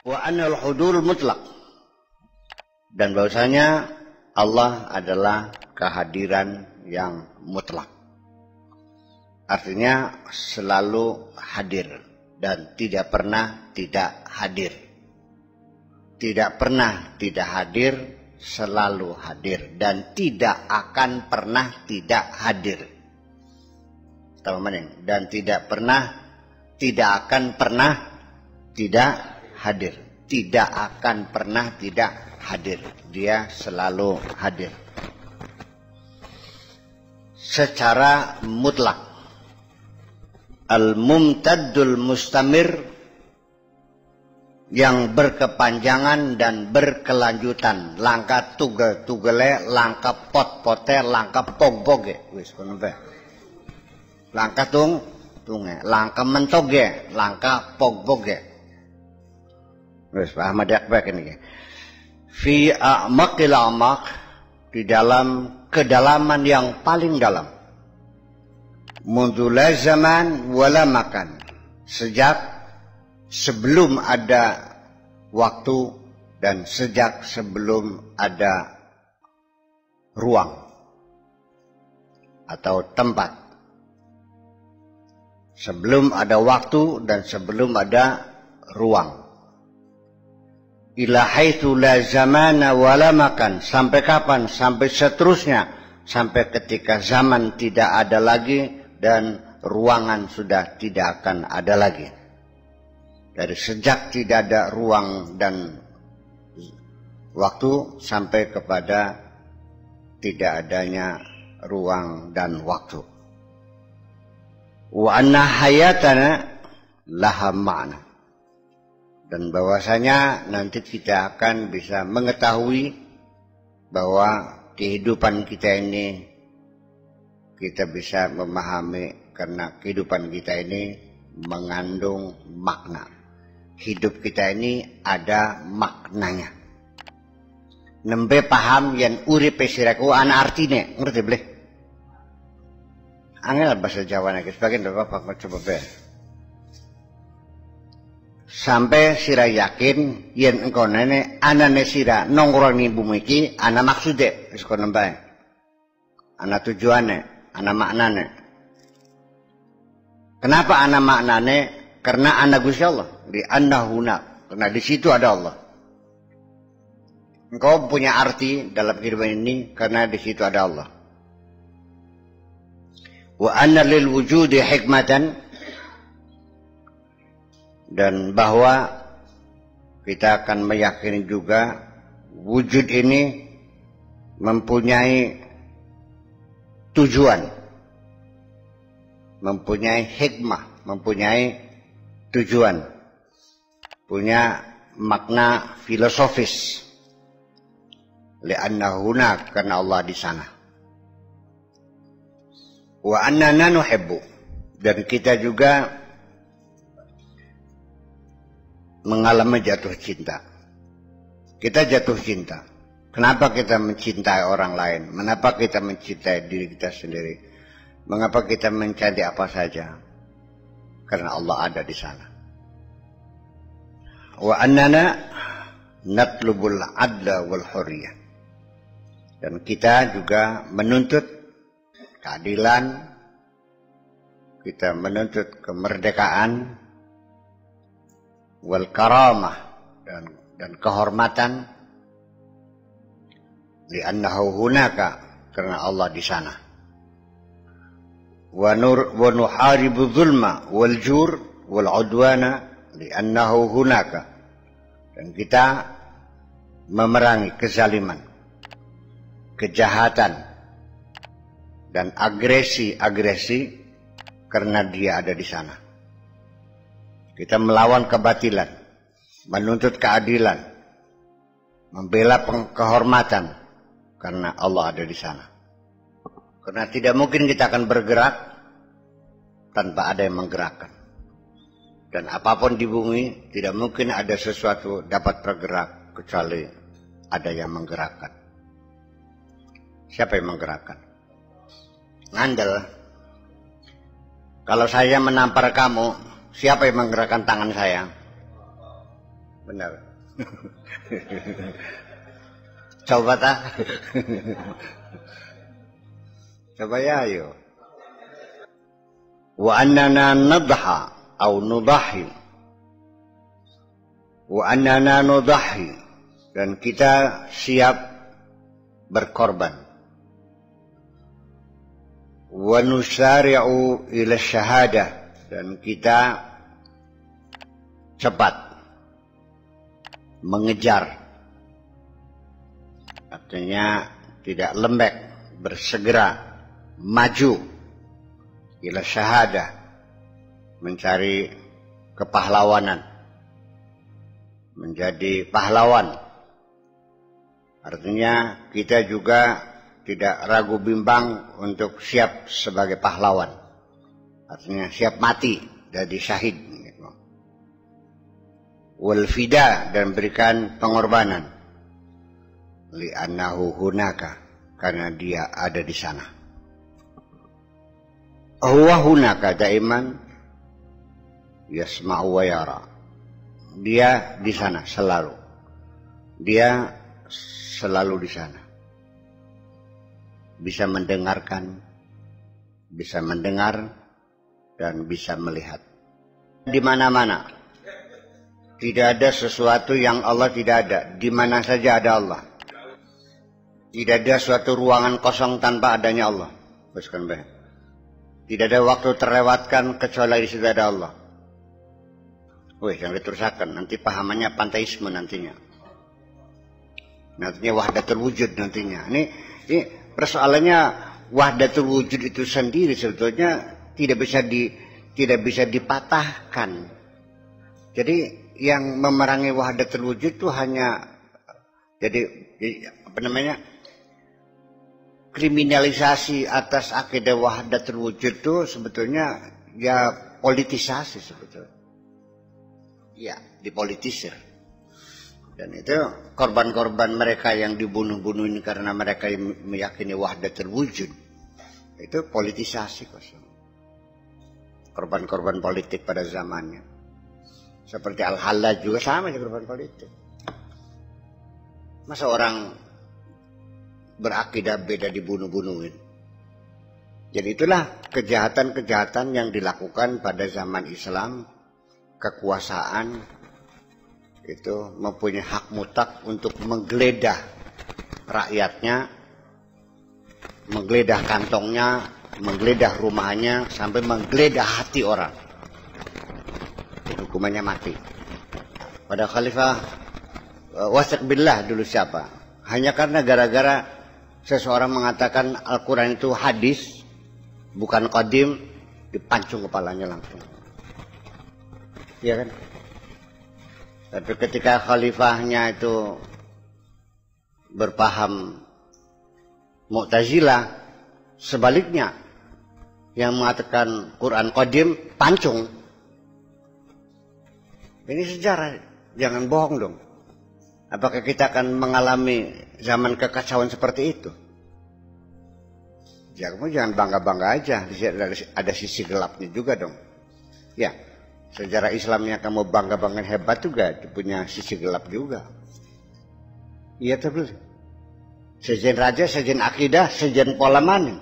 Wa anal hudul mutlak, dan bahwasanya Allah adalah kehadiran yang mutlak. Artinya selalu hadir dan tidak pernah tidak hadir. Tidak pernah tidak hadir, selalu hadir, dan tidak akan pernah tidak hadir. Dan tidak pernah, tidak akan pernah tidak hadir. Tidak akan pernah tidak hadir. Dia selalu hadir secara mutlak. Al-mumtaddul mustamir, yang berkepanjangan dan berkelanjutan. Langka tugele, langka pot-pote, langka pog-poge. Wis kono bae. Langka tunge, langka mentoge, langka pog-poge. Wis paham dak bae kene. Fi a'maqil a'maq, di dalam kedalaman yang paling dalam. Mundula zaman wala makan, sejak sebelum ada waktu dan sejak sebelum ada ruang atau tempat. Sebelum ada waktu dan sebelum ada ruang. Ila haitsu la zamana wala makan, sampai kapan? Sampai seterusnya, sampai ketika zaman tidak ada lagi dan ruangan sudah tidak akan ada lagi. Dari sejak tidak ada ruang dan waktu sampai kepada tidak adanya ruang dan waktu. Wa anna hayatana laha ma'na, dan bahwasanya nanti kita akan bisa mengetahui bahwa kehidupan kita ini, kita bisa memahami karena kehidupan kita ini mengandung makna. Hidup kita ini ada maknanya. Nembe paham yang uripe siraku ana artine, ngerti boleh? Angel bahasa Jawa nek sebagian Bapak coba be. Sampai sira yakin yen engko nene anane sira nongkrong ning bumi iki ana maksude wis kono bae. Ana tujuane, ana maknane. Kenapa ana maknane? Karena ana Gusti Allah, di annahuna, karena di situ ada Allah. Engkau punya arti dalam kehidupan ini karena di situ ada Allah. Wa anna lil wujudi hikmatan, dan bahwa kita akan meyakini juga wujud ini mempunyai tujuan, mempunyai hikmah, mempunyai tujuan, punya makna filosofis. Li'anna huna, karena Allah di sana. Wa annana nuhibbu, dan kita juga mengalami jatuh cinta. Kita jatuh cinta. Kenapa kita mencintai orang lain? Mengapa kita mencintai diri kita sendiri? Mengapa kita mencari apa saja? Karena Allah ada di sana. Wa annana natlubul adla wal hurriyah, dan kita juga menuntut keadilan, kita menuntut kemerdekaan, wal karamah, dan kehormatan, li'annahu hunaka, karena Allah di sana. Wa nuharibu dzulma wal jur wal udwana li'annahu hunaka, dan kita memerangi kezaliman, kejahatan, dan agresi-agresi karena dia ada di sana. Kita melawan kebatilan, menuntut keadilan, membela kehormatan karena Allah ada di sana. Karena tidak mungkin kita akan bergerak tanpa ada yang menggerakkan. Dan apapun di bumi tidak mungkin ada sesuatu dapat bergerak kecuali ada yang menggerakkan. Siapa yang menggerakkan? Ngandel. Kalau saya menampar kamu, siapa yang menggerakkan tangan saya? Benar. Coba tak? Coba ya ayo. Wa annana nadha atau nudahi. Wa annana nudahi. Dan kita siap berkorban. Wa nusari'u ila syahadah. Dan kita cepat mengejar. Artinya tidak lembek, bersegera maju ila syahadah, mencari kepahlawanan, menjadi pahlawan. Artinya kita juga tidak ragu bimbang untuk siap sebagai pahlawan. Artinya siap mati, jadi syahid. Wal fida, dan berikan pengorbanan. Li'annahu hunaka, karena dia ada di sana. Huwa hunaka daiman yasma'u wa yara. Dia di sana selalu. Dia selalu di sana. Bisa mendengarkan, bisa mendengar, dan bisa melihat. Di mana-mana. Tidak ada sesuatu yang Allah tidak ada. Di mana saja ada Allah. Tidak ada suatu ruangan kosong tanpa adanya Allah. Tidak ada waktu terlewatkan kecuali di situ ada Allah. Wih, jangan diterusakan. Nanti pahamannya panteisme nantinya. Nantinya wahdatul wujud nantinya. Ini persoalannya wahdatul wujud itu sendiri sebetulnya tidak bisa dipatahkan. Jadi yang memerangi wahdatul wujud itu hanya kriminalisasi atas akidah wahdatul wujud itu sebetulnya ya politisasi sebetulnya. Ya, dipolitisir. Dan itu korban-korban mereka yang dibunuh-bunuh ini karena mereka meyakini wahdatul wujud. Itu politisasi kosong. Korban-korban politik pada zamannya. Seperti Al-Hallaj juga sama ya korban politik. Masa orang berakidah beda dibunuh-bunuhin. Jadi itulah kejahatan-kejahatan yang dilakukan pada zaman Islam. Kekuasaan itu mempunyai hak mutlak untuk menggeledah rakyatnya, menggeledah kantongnya, menggeledah rumahnya, sampai menggeledah hati orang. Hukumannya mati. Pada Khalifah Wasiq Billah dulu siapa? Hanya karena gara-gara seseorang mengatakan Al-Quran itu hadis, bukan qadim, dipancung kepalanya langsung. Iya kan? Tapi ketika khalifahnya itu berpaham Mu'tazilah, sebaliknya yang mengatakan Quran qadim, pancung. Ini sejarah, jangan bohong dong. Apakah kita akan mengalami zaman kekacauan seperti itu? Ya, kamu jangan bangga-bangga aja, ada sisi gelapnya juga dong. Ya, sejarah Islamnya kamu bangga-bangga hebat juga, punya sisi gelap juga. Iya betul. Sejen raja, sejen akidah, sejen pola maning.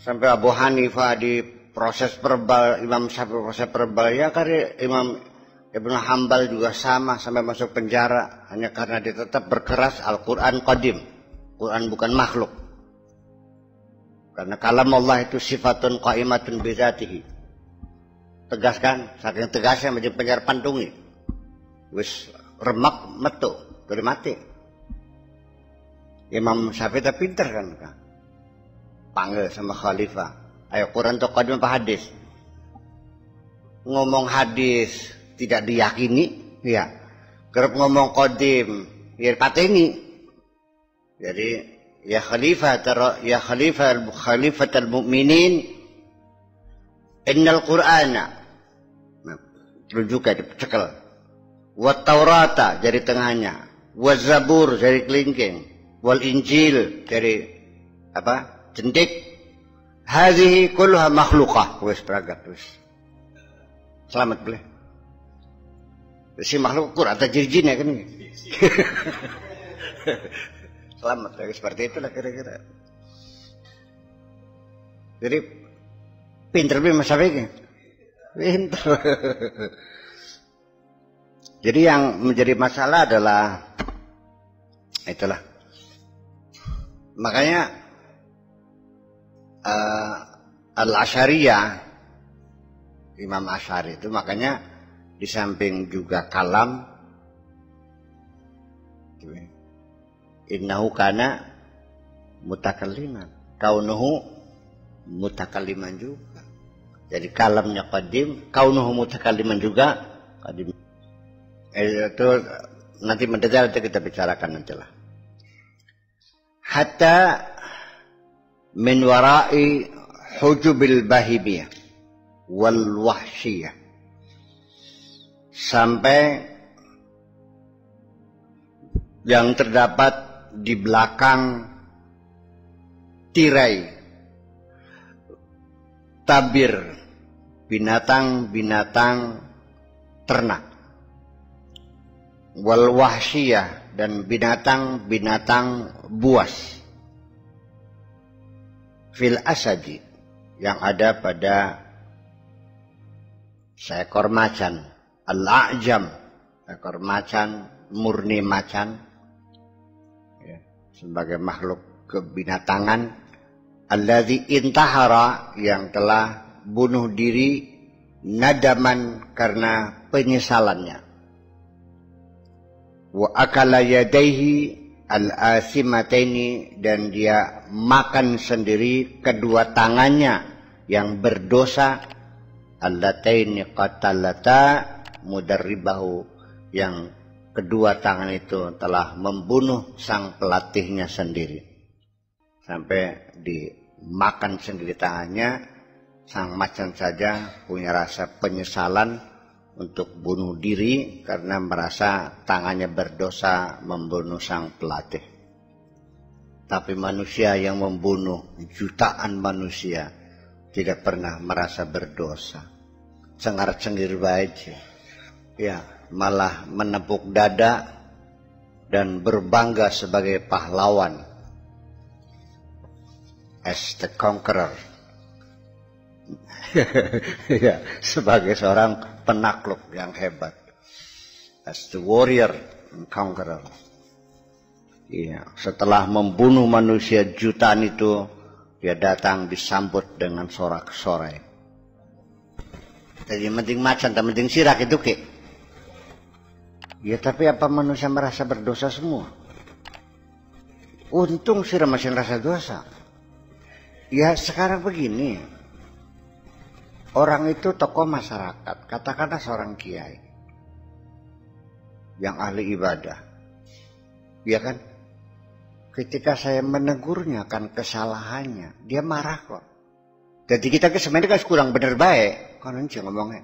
Sampai Abu Hanifah di proses perbal, Imam Syafi'i proses perbal, ya karena Imam Ibnu Hambal juga sama sampai masuk penjara hanya karena dia tetap berkeras Al-Quran qadim, Quran bukan makhluk. Karena kalam Allah itu sifatun qaimatun bizatihi. Tegaskan, saking tegasnya menjadi penjara pantungi. Wis remak metu, dari mati. Imam Syafi'i tak pinter kan? Panggil sama khalifah. Ayo Quran itu qadim apa hadis? Ngomong hadis tidak diyakini, ya. Kerap ngomong qadim, ya pateni. Jadi ya khalifatul mu'minin, innal Qur'ana. Nah, rujukan cekel. Wa Taurata jari tengahnya, wa Zabur jari kelingking, wal Injil jari apa? Jentik. Hadhihi kulluha makhluqah. Wis pragat wis. Selamat boleh. Si makhluk ukur atau jin ya kan. Selamat ya, seperti itulah kira-kira. Jadi pinter bi Mas Syafiq. Pinter. Jadi yang menjadi masalah adalah itulah. Makanya Al-Asy'ariyah, Imam Asy'ari itu makanya di samping juga kalam, innahu kana mutakalliman, kaunuhu mutakalliman juga. Jadi kalamnya qadim, kaunuhu mutakalliman juga qadim. Itu nanti mendetail itu kita bicarakan nantilah. Hatta min wara'i hujubil bahimiyah wal wahsyiyah, sampai yang terdapat di belakang tirai tabir binatang-binatang ternak, wal wahsyiyah, dan binatang-binatang buas, fil asadi, yang ada pada seekor macan, al-a'jam, ekor macan, murni macan, ya, sebagai makhluk kebinatangan, alladzi intahara, yang telah bunuh diri, nadaman, karena penyesalannya, wa akala yadaihi al-asimataini, dan dia makan sendiri kedua tangannya yang berdosa, allataini qatalata mudarribahu, yang kedua tangan itu telah membunuh sang pelatihnya sendiri. Sampai dimakan sendiri tangannya, sang macan saja punya rasa penyesalan untuk bunuh diri karena merasa tangannya berdosa membunuh sang pelatih. Tapi manusia yang membunuh jutaan manusia tidak pernah merasa berdosa. Cengar-cengir baik, ya, malah menepuk dada dan berbangga sebagai pahlawan, as the conqueror. Ya, sebagai seorang penakluk yang hebat, as the warrior and conqueror. Ya, setelah membunuh manusia jutaan itu, dia datang disambut dengan sorak-sorai. Jadi penting macan, tak penting sirak itu ke. Ya, tapi apa manusia merasa berdosa semua? Untung sirak masih merasa dosa. Ya, sekarang begini, orang itu tokoh masyarakat, katakanlah seorang kiai yang ahli ibadah, ya kan? Ketika saya menegurnya kan kesalahannya, dia marah kok. Jadi kita sebenarnya kan kurang bener baik, kan nanti ngomongnya.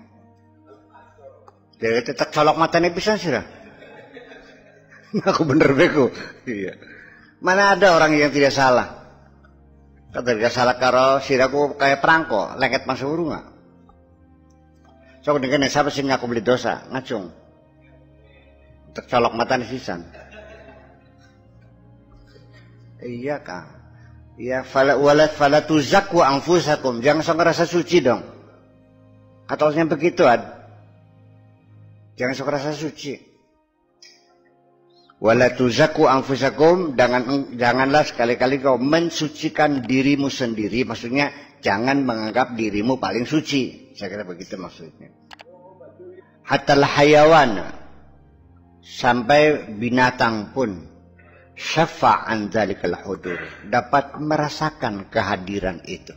Dia tetap colok matanya bisa sih lah. Aku bener beko. Iya. Mana ada orang yang tidak salah? Kata dia salah karo siraku kayak perangko, lengket masuk urunga. So dengan siapa sih ngaku beli dosa, ngacung. Tercolok mata di sisan. Iya Kang. Ya fala tuzakku anfusakum, jangan sok rasa suci dong. Katanya begitu jangan sok rasa suci. Wala tuzakku anfusakum, janganlah sekali-kali kau mensucikan dirimu sendiri, maksudnya jangan menganggap dirimu paling suci. Saya kira begitu maksudnya. Hatta hayawan, sampai binatang pun syafa'an dzalikal hudur, dapat merasakan kehadiran itu.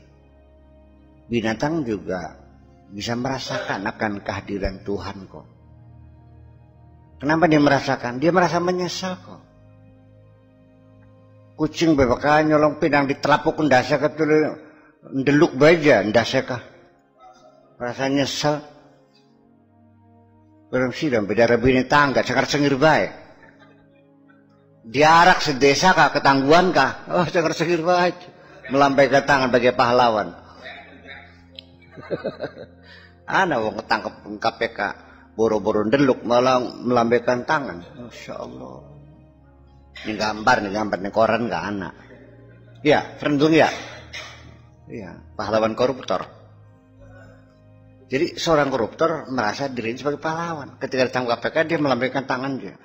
Binatang juga bisa merasakan akan kehadiran Tuhan kok. Kenapa dia merasakan? Dia merasa menyesal kok. Kucing bebaka nyolong pinang di telapuk ndase ketul ndeluk baja ndase kah. Merasa nyesal. Barang sidang beda rabine tangga cakar cengir bae. Diarak sedesa kah, ketangguhan kah? Oh, cakar cengir bae. Melambaikan tangan bagi pahlawan. Ana wong ketangkep KPK boro-boro ndeluk malah melambaikan tangan. Masya Allah. Ini gambar nih koran nggak anak. Ya, rendung ya. Iya, pahlawan koruptor. Jadi seorang koruptor merasa dirinya sebagai pahlawan. Ketika ditangkap KPK dia melambaikan tangan dia.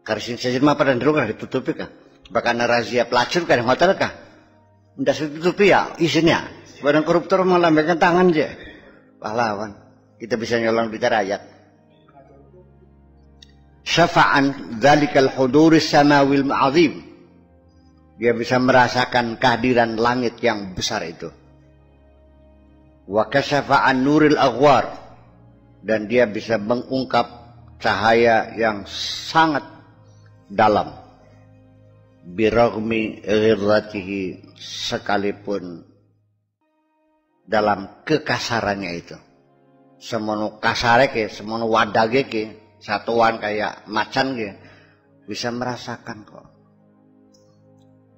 Karisin saja mah pada ndeluk ditutupi kah? Bahkan razia pelacur kan hotel kah? Ndak ditutupi ya isinya. Badan koruptor melambaikan tangan dia. Pahlawan. Kita bisa nyolong duit rakyat. Syafa'an dzalikal huduris samawil azim. Dia bisa merasakan kehadiran langit yang besar itu. Wa kasyafa'an nuril aghwar. Dan dia bisa mengungkap cahaya yang sangat dalam. Biragmi ghirratihi, sekalipun dalam kekasarannya itu. Semono kasare ke, semono wadage ke, satuan kayak macan ke, bisa merasakan kok.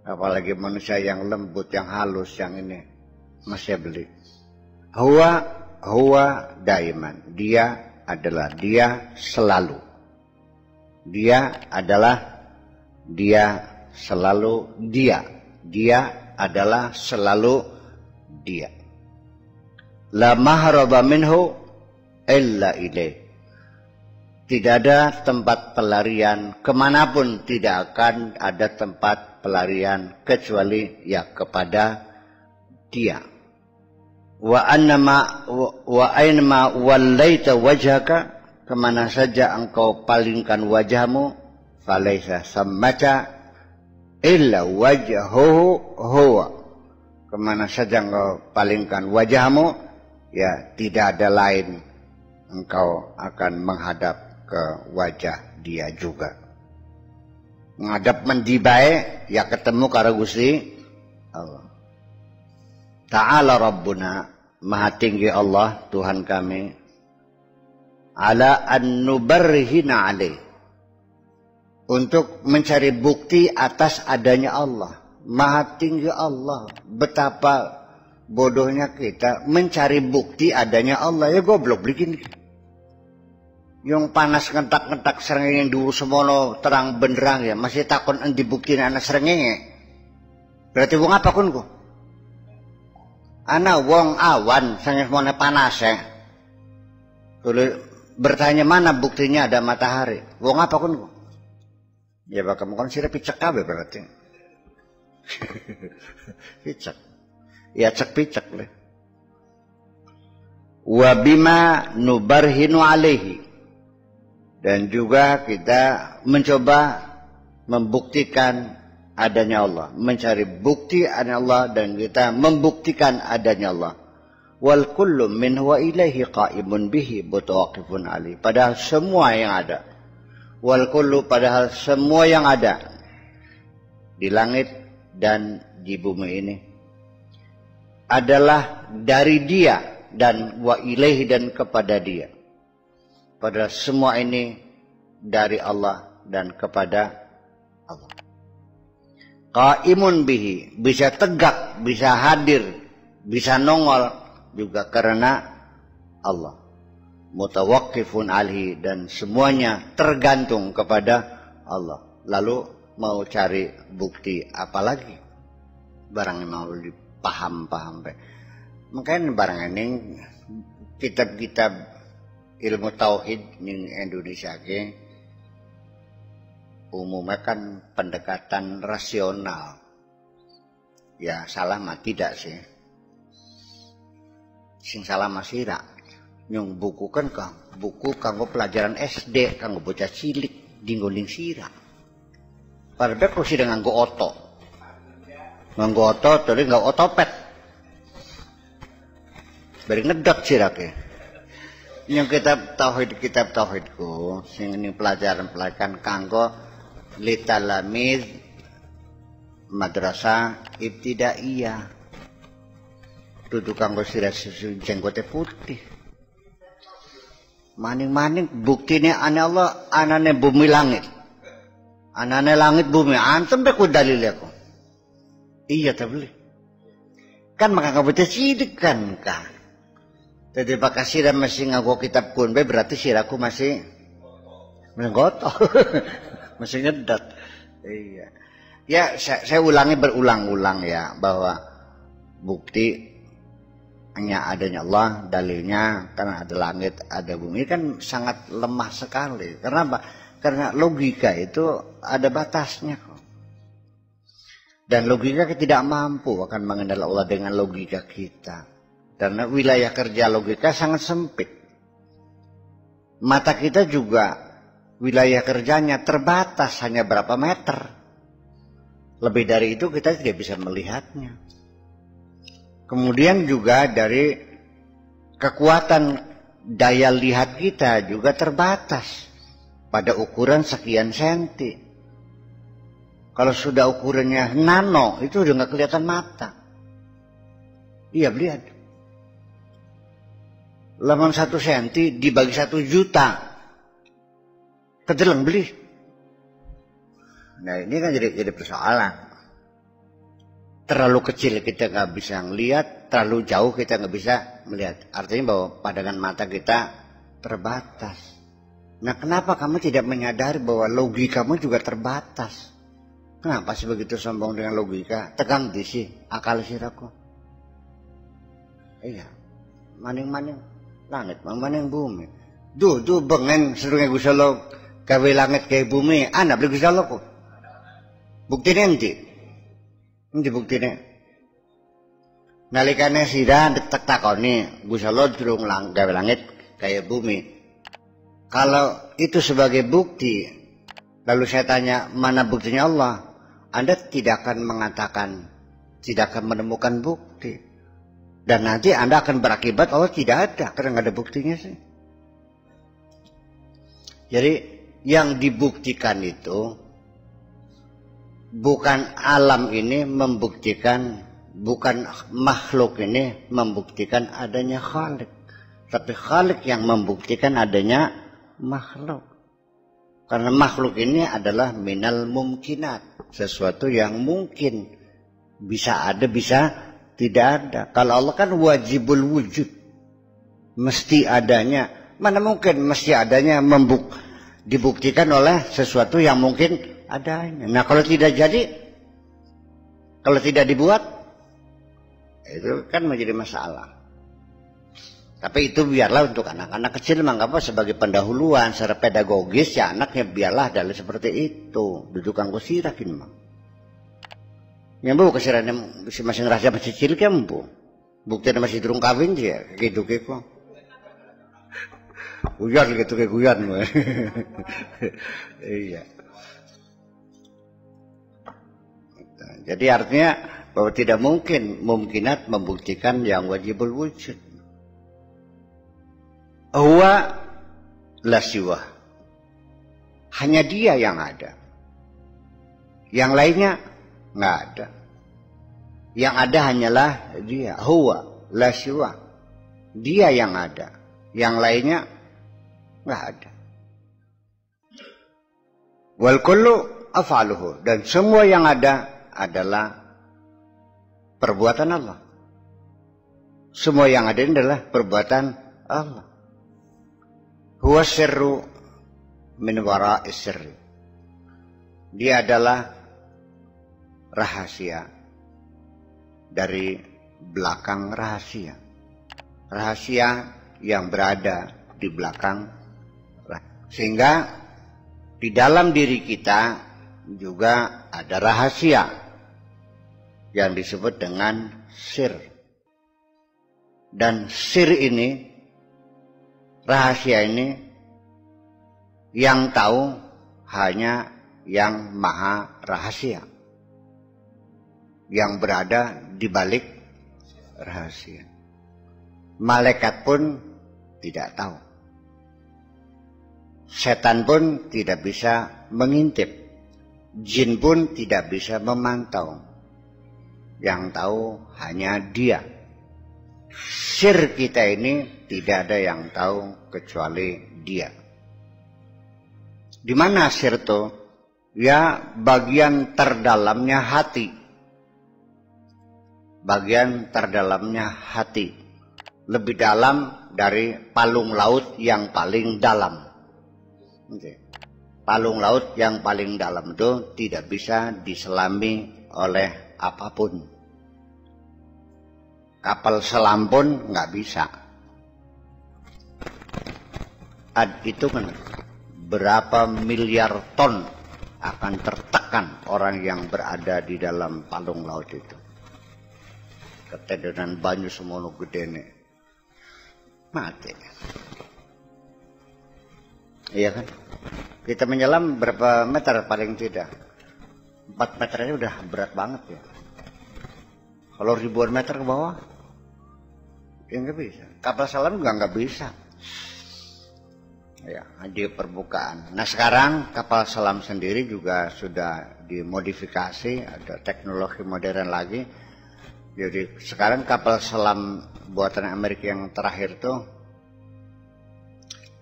Apalagi manusia yang lembut, yang halus, yang ini masih beli. Huwa daiman. Dia adalah, dia selalu. Dia adalah, dia selalu dia. Dia adalah selalu dia. La mahraba minhu illa ilaih. Tidak ada tempat pelarian kemanapun, tidak akan ada tempat pelarian kecuali ya kepada dia. Wa aynama wallaita wajhaka, kemana saja engkau palingkan wajahmu, falaisa sammata illa wajhuhu huwa. Kemana saja engkau palingkan wajahmu, ya tidak ada lain, engkau akan menghadap ke wajah dia juga. Menghadap mendibae, ya ketemu karo Gusti Allah. Ta'ala Rabbuna, maha tinggi Allah Tuhan kami, ala an nubarhina alaih, untuk mencari bukti atas adanya Allah. Maha tinggi Allah, betapa bodohnya kita mencari bukti adanya Allah. Ya goblok bikin. Yang panas ngentak-ngentak srengenge dulu semono terang benderang ya, masih takon endi buktine ana srengenge. Berarti wong apa kun ku? Ana wong awan sing semono panas ya. Tulis bertanya mana buktinya ada matahari. Wong apa kun ku? Ya bakal kon sira picek kabeh berarti. Picek. Ya cek picek le. Wa bima nubarhinu alaihi. Dan juga kita mencoba membuktikan adanya Allah. Mencari bukti adanya Allah dan kita membuktikan adanya Allah. Wal kullu min huwa ilaihi qa'imun bihi mutawaqifun alaihi. Padahal semua yang ada. Wal kullu, padahal semua yang ada di langit dan di bumi ini adalah dari dia dan wa ilaihi, dan kepada dia. Padahal semua ini dari Allah dan kepada Allah. Qaimun bihi, bisa tegak, bisa hadir, bisa nongol juga karena Allah. Mutawaqqifun alaihi, dan semuanya tergantung kepada Allah. Lalu mau cari bukti apa lagi? Barang yang mau dipaham-paham. Makanya barang ini kitab-kitab ilmu tauhid di Indonesia ke umumnya kan pendekatan rasional. Ya salah mah tidak sih. Sing salah mah sira. Nyong buku kan buku kanggo pelajaran SD, kanggo bocah cilik dinggoning sira. Padahal kok sih nganggo oto. Nganggo oto terus nganggo otopet. Bari ngedot sira ke. Yang kitab tauhidku sing ini pelajaran kanggo litalamiz madrasah ibtidaiyah. Dudu kanggo sira susu jenggote putih. Maning-maning buktine ana Allah, anane bumi langit. Anane langit bumi, antem be ku dalil aku. Iya ta beli. Kan maka kamu sidik kan. Jadi pakai sirah masih ngaku kitab kun, berarti sirahku masih menggotoh, masih ngedat. Iya. Ya, saya ulangi berulang-ulang ya, bahwa bukti hanya adanya Allah, dalilnya karena ada langit, ada bumi, kan sangat lemah sekali. Karena apa? Karena logika itu ada batasnya kok. Dan logika kita tidak mampu akan mengenal Allah dengan logika kita. Karena wilayah kerja logika sangat sempit. Mata kita juga wilayah kerjanya terbatas, hanya berapa meter. Lebih dari itu kita tidak bisa melihatnya. Kemudian juga dari kekuatan daya lihat kita juga terbatas pada ukuran sekian senti. Kalau sudah ukurannya nano, itu udah nggak kelihatan mata. Iya, lihat. Laman 1 senti dibagi 1 juta. Kedeleng beli. Nah ini kan jadi persoalan. Terlalu kecil kita nggak bisa ngelihat, terlalu jauh kita nggak bisa melihat. Artinya bahwa pandangan mata kita terbatas. Nah kenapa kamu tidak menyadari bahwa logikamu juga terbatas? Kenapa sih begitu sombong dengan logika? Tegang di sih akal siraku. Iya, maning-maning langit, maning bumi. Duh bengen sedurunge Gusti Allah gawe langit gawe bumi, ana beli Gusti Allah kok. Buktine endi? Endi buktine? Nalikane sira detek takoni, Gusti Allah durung gawe langit gawe bumi. Kalau itu sebagai bukti, lalu saya tanya mana buktinya Allah? Anda tidak akan mengatakan, tidak akan menemukan bukti. Dan nanti Anda akan berakibat Allah tidak ada, karena nggak ada buktinya sih. Jadi yang dibuktikan itu bukan alam ini membuktikan, bukan makhluk ini membuktikan adanya Khalik. Tapi Khalik yang membuktikan adanya makhluk. Karena makhluk ini adalah minal mumkinat, sesuatu yang mungkin bisa ada, bisa tidak ada. Kalau Allah kan wajibul wujud, mesti adanya. Mana mungkin mesti adanya dibuktikan oleh sesuatu yang mungkin adanya. Nah kalau tidak jadi, kalau tidak dibuat, itu kan menjadi masalah. Tapi itu biarlah untuk anak-anak kecil menganggap sebagai pendahuluan secara pedagogis, ya anaknya biarlah adalah seperti itu. Duduk kanggo sirah kin mah. Nyambu kesirane masing rahasia masih cilik ya mbu. Buktinya masih durung kawin dia, kehiduke kok. Guyon gitu kayak guyon. Iya. Jadi artinya bahwa tidak mungkin mumkinat membuktikan yang wajibul wujud. Huwa la siwa. Hanya dia yang ada. Yang lainnya nggak ada. Yang ada hanyalah dia. Huwa la siwa. Dia yang ada. Yang lainnya nggak ada. Wal kullu af'aluhu. Dan semua yang ada adalah perbuatan Allah. Semua yang ada adalah perbuatan Allah. Huwa sirru min wara'is sirri. Dia adalah rahasia dari belakang rahasia. Rahasia yang berada di belakang. Sehingga di dalam diri kita juga ada rahasia yang disebut dengan sir. Dan sir ini, rahasia ini, yang tahu hanya yang maha rahasia, yang berada di balik rahasia. Malaikat pun tidak tahu. Setan pun tidak bisa mengintip. Jin pun tidak bisa memantau. Yang tahu hanya dia. Sir kita ini tidak ada yang tahu kecuali dia. Di mana sir itu? Ya bagian terdalamnya hati. Bagian terdalamnya hati. lebih dalam dari palung laut yang paling dalam. Palung laut yang paling dalam itu tidak bisa diselami oleh apapun. Kapal selam pun nggak bisa. Itu kan berapa miliar ton akan tertekan orang yang berada di dalam palung laut itu. Ketedenan banyu semono gedene. Mati. Iya kan? Kita menyelam berapa meter paling tidak? 4 meter aja udah berat banget ya. Kalau ribuan meter ke bawah, ya nggak bisa. Kapal selam juga nggak bisa. Ya, di permukaan. Nah sekarang kapal selam sendiri juga sudah dimodifikasi, ada teknologi modern lagi. Jadi sekarang kapal selam buatan Amerika yang terakhir tuh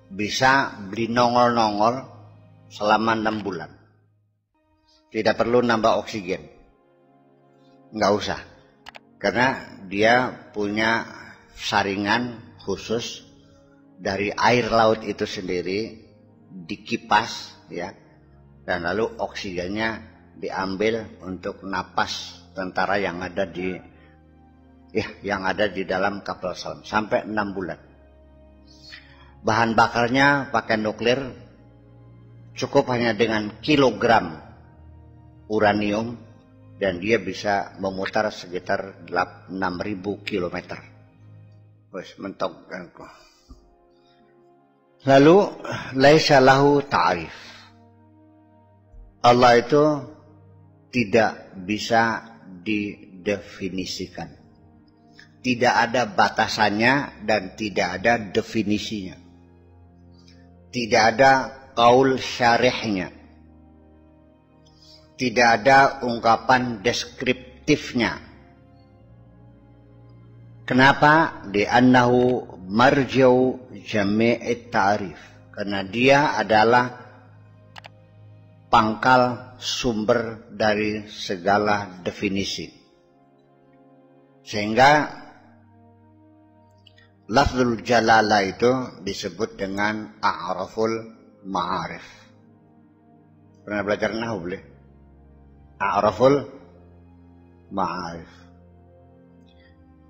bisa beli nongol-nongol selama 6 bulan. Tidak perlu nambah oksigen. Nggak usah. Karena dia punya saringan khusus dari air laut itu sendiri, dikipas ya, dan lalu oksigennya diambil untuk napas tentara yang ada di dalam kapal selam sampai 6 bulan. Bahan bakarnya pakai nuklir, cukup hanya dengan kilogram uranium, dan dia bisa memutar sekitar 6.000 kilometer. Wes mentok kan. Lalu laisa lahu ta'rif. Allah itu tidak bisa didefinisikan. Tidak ada batasannya dan tidak ada definisinya. Tidak ada qaul syarihnya. Tidak ada ungkapan deskriptifnya. Kenapa? Li'annahu marji'u jami'it ta'rif. Karena dia adalah pangkal sumber dari segala definisi. Sehingga lafzul jalalah itu disebut dengan a'raful ma'arif. Pernah belajar nahwu boleh? A'raful ma'arif.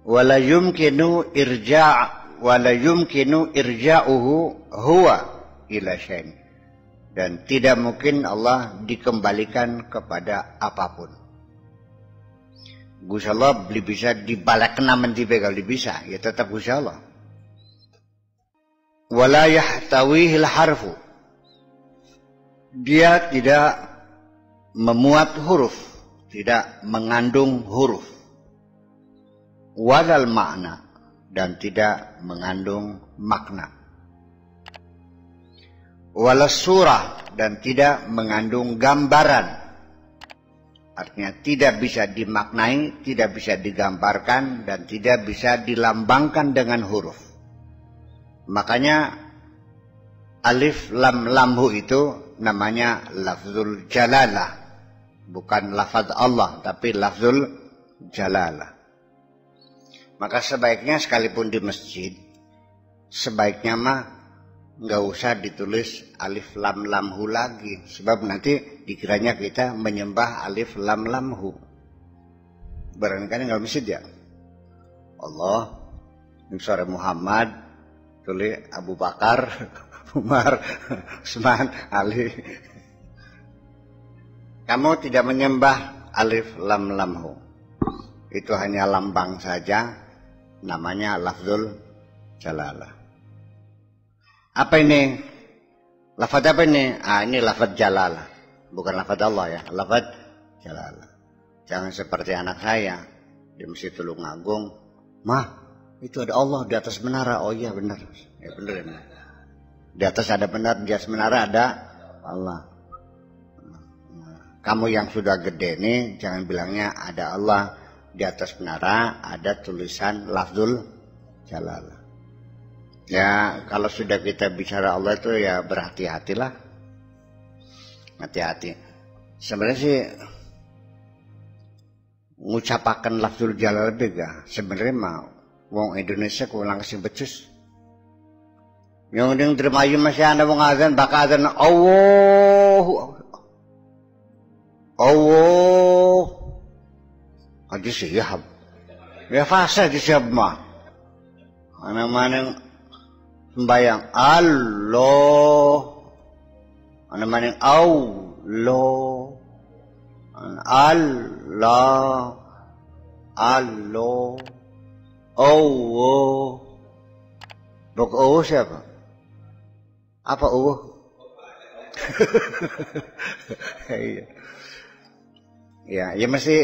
Wala yumkinu irja'uhu huwa ila syai'in. Dan tidak mungkin Allah dikembalikan kepada apapun. Gusti Allah beli bisa dibalakna mentipe kalau bisa, ya tetap Gusti Allah. Wala yahtawihil harfu. Dia tidak memuat huruf, tidak mengandung huruf. Walal makna, dan tidak mengandung makna. Walas surah, dan tidak mengandung gambaran. Artinya tidak bisa dimaknai, tidak bisa digambarkan, dan tidak bisa dilambangkan dengan huruf. Makanya alif lam lamhu itu namanya lafzul jalalah. Bukan lafaz Allah, tapi lafzul jalalah. Maka sebaiknya sekalipun di masjid, sebaiknya mah nggak usah ditulis alif lam lamhu lagi, sebab nanti dikiranya kita menyembah alif lam lamhu. Barangkali nggak masjid ya. Allah, ini suara Muhammad, tulis Abu Bakar, Umar, Utsman, Ali. Kamu tidak menyembah alif lam lamhu. Itu hanya lambang saja. Namanya lafzul jalalah. Apa ini? Lafaz apa ini? Ini lafaz jalalah. Bukan lafaz Allah ya. Lafaz jalalah. Jangan seperti anak saya di Masjid Tulungagung. Mah, itu ada Allah di atas menara. Oh iya benar. Ya benar ya. Di atas ada benar, di atas menara ada Allah. Kamu yang sudah gede nih, jangan bilangnya ada Allah. Di atas menara ada tulisan lafzul jalalah. Ya kalau sudah kita bicara Allah itu ya berhati-hatilah. Hati-hati. Sebenarnya sih ngucapakan lafzul jalalah bega. Sebenarnya mau Wong Indonesia kulang sing becus. Yang ning terima masih ana wong azan bakal azan Allah. Aja siap. Ya fase disiap mah. Ana maneng sembayang Allah. Ana maneng Allah. Allah. Allah. Allah. Bok Allah siapa? Apa Allah? Ya mesti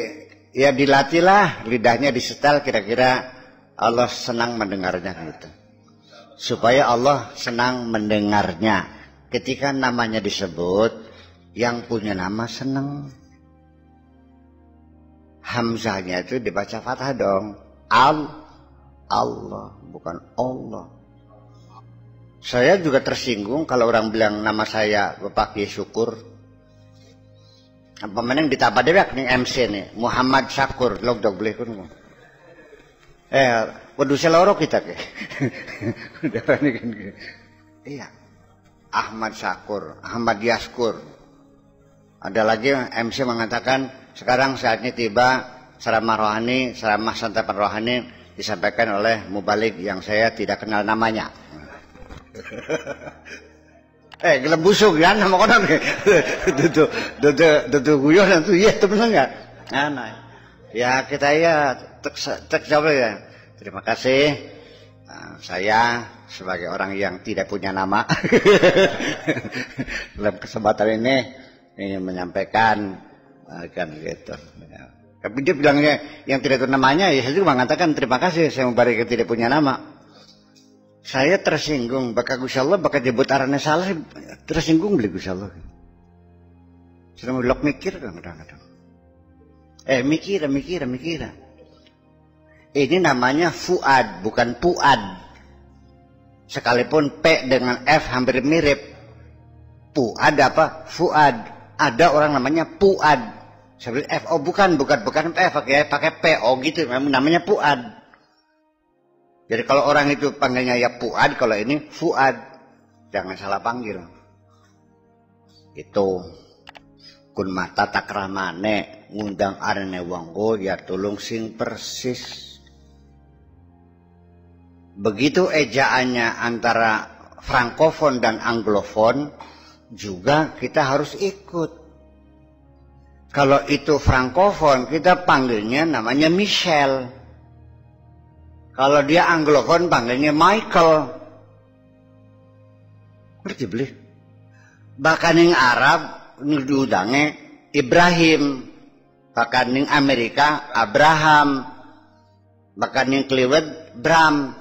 ya dilatihlah lidahnya disetel kira-kira Allah senang mendengarnya gitu. Supaya Allah senang mendengarnya. Ketika namanya disebut, yang punya nama senang. Hamzahnya itu dibaca fathah dong. Allah, bukan Allah. Saya juga tersinggung kalau orang bilang nama saya Bapak Kiai Syukur. Apa meneng ditambah dewek nih MC nih Muhammad Syakur log dog boleh kun. Waduh seloro kita ke. Iya. Ahmad Syakur, Ahmad Yaskur. Ada lagi MC mengatakan sekarang saatnya tiba ceramah rohani, ceramah santapan rohani disampaikan oleh mubalik yang saya tidak kenal namanya. Gelem busuk kan sama konon. Dudu guyon itu iya itu benar enggak? Nah. Ya kita ya tek jawab ya. Terima kasih. Saya sebagai orang yang tidak punya nama dalam kesempatan ini ingin menyampaikan kan gitu. Tapi dia bilangnya yang tidak tahu namanya ya saya juga mengatakan terima kasih saya memberi tidak punya nama. Saya tersinggung, bakal Gusti Allah bakal jebut arane salah tersinggung beli Gusti Allah. Sudah melok mikir kadang-kadang. Mikir. Ini namanya Fuad, bukan Puad. Sekalipun P dengan F hampir mirip. Puad apa? Fuad. Ada orang namanya Puad. Seperti F, bukan F, pakai P, gitu, namanya Puad. Jadi kalau orang itu panggilnya ya Puad, kalau ini Fuad, jangan salah panggil. Itu kun mata takramane ngundang arene wonggo ya tulung sing persis. Begitu ejaannya antara frankofon dan anglofon juga kita harus ikut. Kalau itu frankofon kita panggilnya namanya Michelle. Kalau dia anglofon panggilnya Michael. Ngerti beli? Bahkan yang Arab diudangnya Ibrahim. Bahkan yang Amerika Abraham. Bahkan yang Kliwet Bram.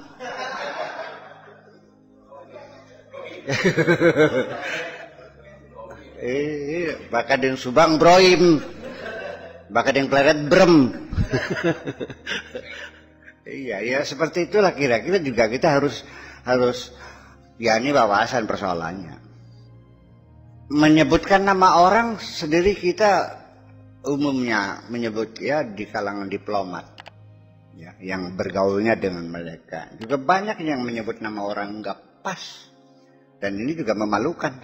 Bahkan yang Subang Broim. Bahkan yang Pleret Brem. Iya, ya seperti itulah kira-kira juga kita harus ya ini wawasan persoalannya. Menyebutkan nama orang sendiri kita umumnya menyebut ya di kalangan diplomat ya, yang bergaulnya dengan mereka. Juga banyak yang menyebut nama orang nggak pas dan ini juga memalukan.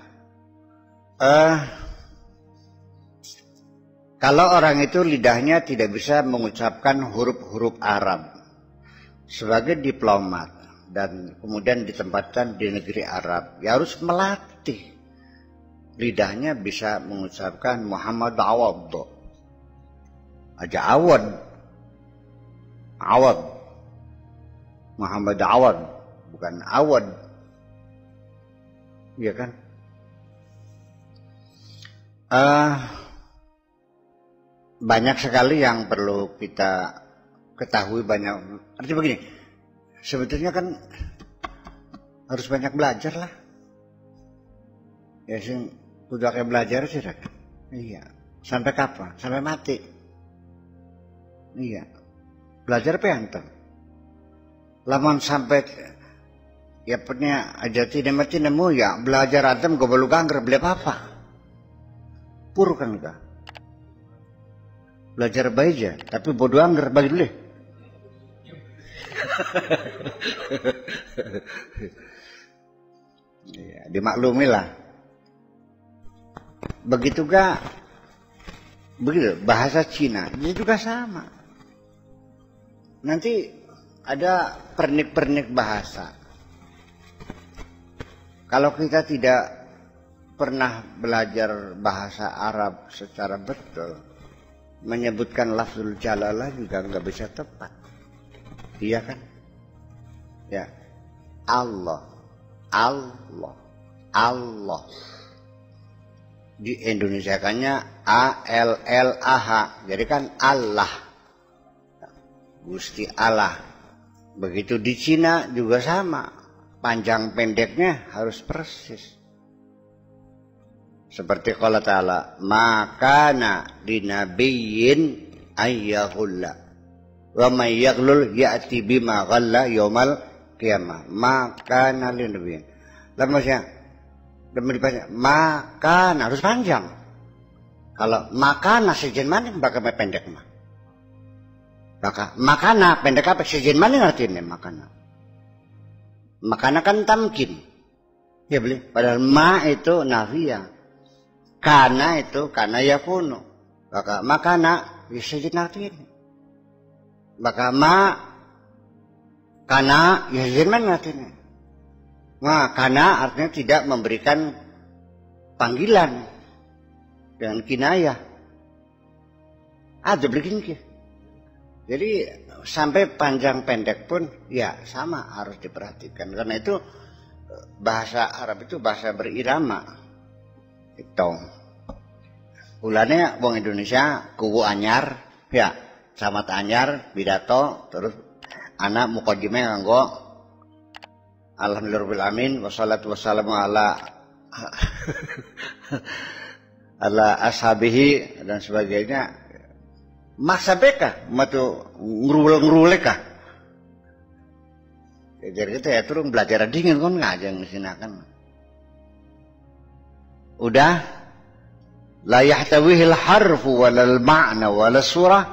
Kalau orang itu lidahnya tidak bisa mengucapkan huruf-huruf Arab sebagai diplomat dan kemudian ditempatkan di negeri Arab, ya harus melatih lidahnya bisa mengucapkan Muhammad Awad aja Awad Muhammad Awad bukan Awad, iya kan? Banyak sekali yang perlu kita ketahui, banyak. Artinya begini, sebetulnya kan harus banyak belajar lah. Ya sih, udah kayak belajar sih, Rak. Iya. Sampai kapan? Sampai mati. Iya. Belajar pengen. Lamun sampai ya punya aja tidak mati nemu ya belajar antem gue belum gangger beli apa? Pur kan enggak. Belajar baik aja, tapi bodoh angger bagi dulu. Ya, dimaklumilah. Begitu juga begitu bahasa Cina, ini juga sama. Nanti ada pernik-pernik bahasa. Kalau kita tidak pernah belajar bahasa Arab secara betul, menyebutkan lafzul jalalah juga nggak bisa tepat. Iya kan? Ya. Allah. Allah. Allah. Di Indonesia kannya ALLAH. Jadi kan Allah. Gusti Allah. Begitu di Cina juga sama. Panjang pendeknya harus persis. Seperti qala ta'ala, makana linabiyyin ayyahulla wa may yaghlul ya'ti bima ghalla yaumal qiyamah. Makana linabiyyin. Maksudnya dibaca makana harus panjang. Kalau makana sejen mana bakal pendek mah. Makana pendek apa sejen mana ngertiin makana. Makana kan tamkin. Ya boleh. Padahal ma itu nafiyah. Kana itu kana yakunu. Maka makana bisa dinartiin. Maka kana ya jangan ngartiin. Kana artinya tidak memberikan panggilan dengan kinayah. Ada begini. Jadi sampai panjang pendek pun ya sama harus diperhatikan. Karena itu bahasa Arab itu bahasa berirama. Itu ulane wong Indonesia kuwu anyar ya camat anyar bidato terus anak mukadimah nganggo alhamdulillahirabbil alamin wassalatu wassalamu ala ashabihi dan sebagainya. Maksa beka matu ngrulek kah. Jadi kita ya turun belajar dingin kan ngajeng disinakan. Udah la yahtawihil harfu walal ma'na walal surah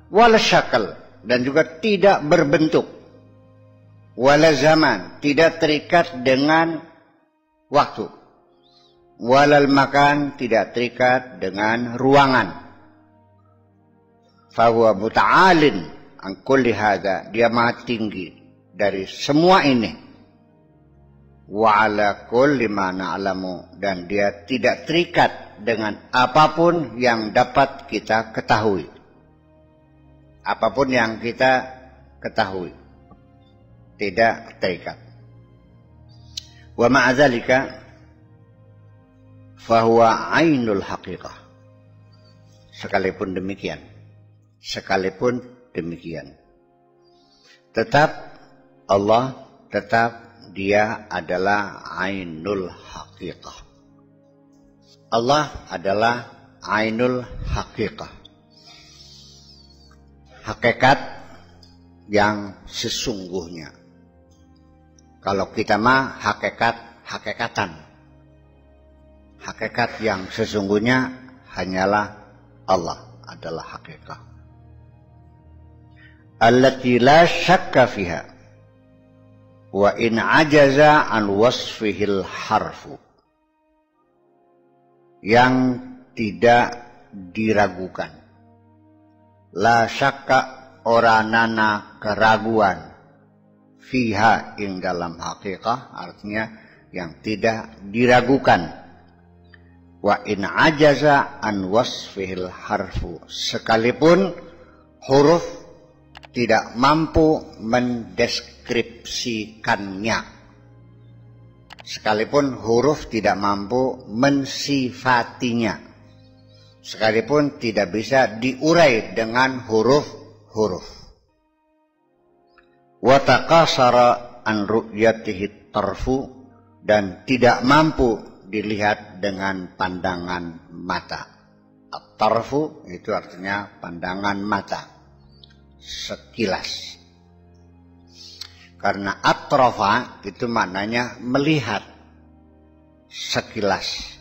walal syakal, dan juga tidak berbentuk walal zaman, tidak terikat dengan waktu, walal makan, tidak terikat dengan ruangan. Fahuwa muta'alin an kulli hadza, dia maha tinggi dari semua ini. Wa ala kulli ma na'lamu, dan dia tidak terikat dengan apapun yang dapat kita ketahui. Apapun yang kita ketahui tidak terikat. Wa ma'adzalika fahuwa ainul haqiqah. Sekalipun demikian, tetap Allah, tetap dia adalah ainul haqiqah. Allah adalah ainul haqiqah. Hakikat yang sesungguhnya. Kalau kita mah hakikatan. Hakikat yang sesungguhnya hanyalah Allah adalah hakikat. Allati la syakka fiha. Wa in ajaza an wasfihil harfu, yang tidak diragukan. La syakka oranana keraguan, fiha ing dalam hakikah, artinya yang tidak diragukan. Wa in ajaza an wasfihil harfu, sekalipun huruf tidak mampu mendeskripsikannya, sekalipun huruf tidak mampu mensifatinya, sekalipun tidak bisa diurai dengan huruf-huruf. Wa taqasara an ru'yatihi tarfu, dan tidak mampu dilihat dengan pandangan mata. At-tarfu itu artinya pandangan mata, sekilas. Karena atrofa itu maknanya melihat sekilas.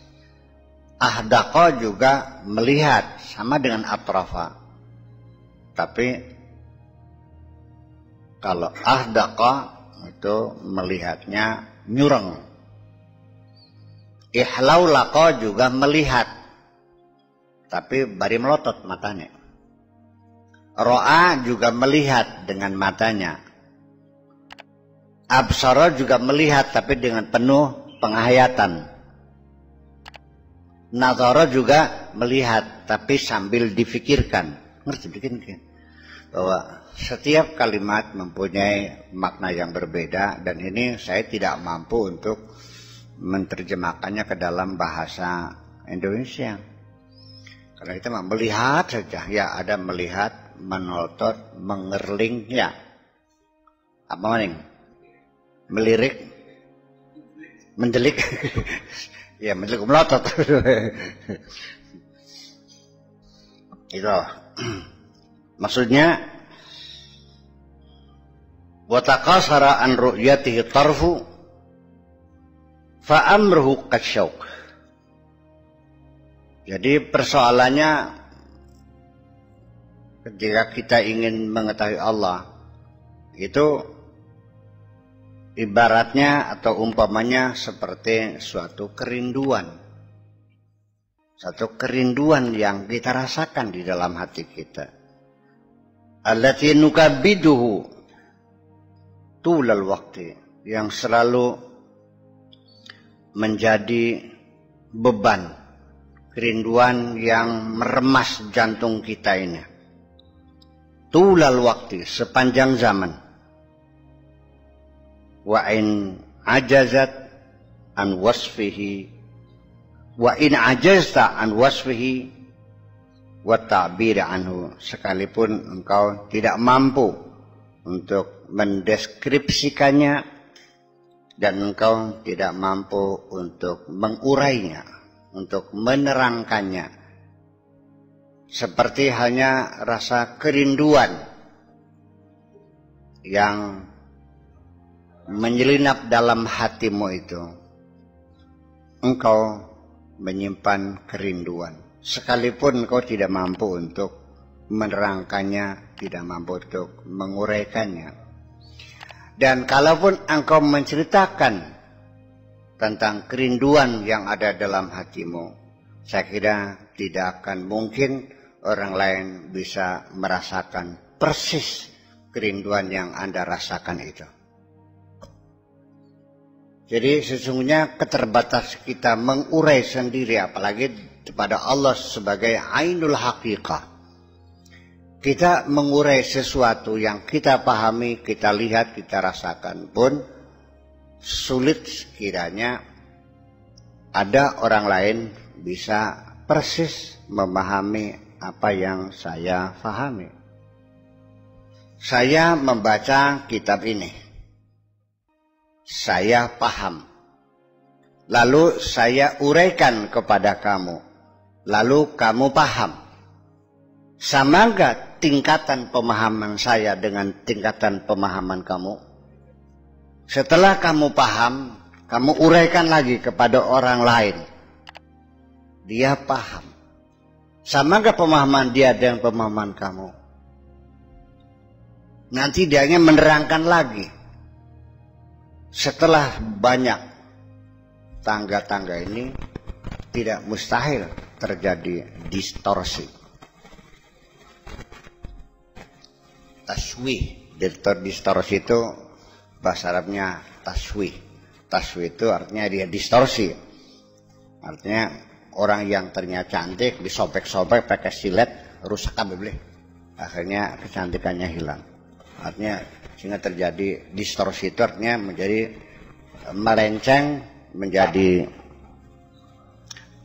Ahdaqa juga melihat, sama dengan atrofa. Tapi Kalau ahdaqa itu melihatnya nyureng. Ihlaulaqa juga melihat, tapi bari melotot matanya. Ro'a juga melihat dengan matanya. Absara juga melihat, tapi dengan penuh penghayatan. Nazara juga melihat, tapi sambil difikirkan. Ngerti bikin bahwa setiap kalimat mempunyai makna yang berbeda, dan ini saya tidak mampu untuk menerjemahkannya ke dalam bahasa Indonesia. Karena kita melihat saja, ya ada melihat, menolotot, mengerling, ya. Apa maning? Melirik, mendelik, ya mendelik, melotot. Itu maksudnya wa taqasara an ru'yatihi tarfu fa amruhu kasyauq. Jadi persoalannya ketika kita ingin mengetahui Allah itu ibaratnya atau umpamanya seperti suatu kerinduan. Satu kerinduan yang kita rasakan di dalam hati kita. Allati nukabiduhu tulal waktu, yang selalu menjadi beban, kerinduan yang meremas jantung kita ini. Tulal waktu, sepanjang zaman. Wa in ajazat an wasfihi, wa in ajazta an wasfihi wa ta'bir anhu, sekalipun engkau tidak mampu untuk mendeskripsikannya dan engkau tidak mampu untuk mengurainya, untuk menerangkannya, seperti hanya rasa kerinduan yang menyelinap dalam hatimu itu, engkau menyimpan kerinduan. Sekalipun engkau tidak mampu untuk menerangkannya, tidak mampu untuk menguraikannya. Dan kalaupun engkau menceritakan tentang kerinduan yang ada dalam hatimu, saya kira tidak akan mungkin orang lain bisa merasakan persis kerinduan yang Anda rasakan itu. Jadi sesungguhnya keterbatas kita mengurai sendiri, apalagi kepada Allah sebagai ainul haqiqah. Kita mengurai sesuatu yang kita pahami, kita lihat, kita rasakan pun sulit sekiranya ada orang lain bisa persis memahami apa yang saya pahami. Saya membaca kitab ini. Saya paham. Lalu saya uraikan kepada kamu. Lalu kamu paham. Sama enggak tingkatan pemahaman saya dengan tingkatan pemahaman kamu? Setelah kamu paham, kamu uraikan lagi kepada orang lain. Dia paham. Sama enggak pemahaman dia dengan pemahaman kamu? Nanti dia ingin menerangkan lagi. Setelah banyak tangga-tangga ini, tidak mustahil terjadi distorsi. Taswih, distorsi itu bahasa Arabnya taswih. Taswih itu artinya dia distorsi. Artinya orang yang ternyata cantik disobek-sobek pakai silet, rusak apa boleh. Akhirnya kecantikannya hilang. Artinya sehingga terjadi distorsi, itu artinya menjadi melenceng, menjadi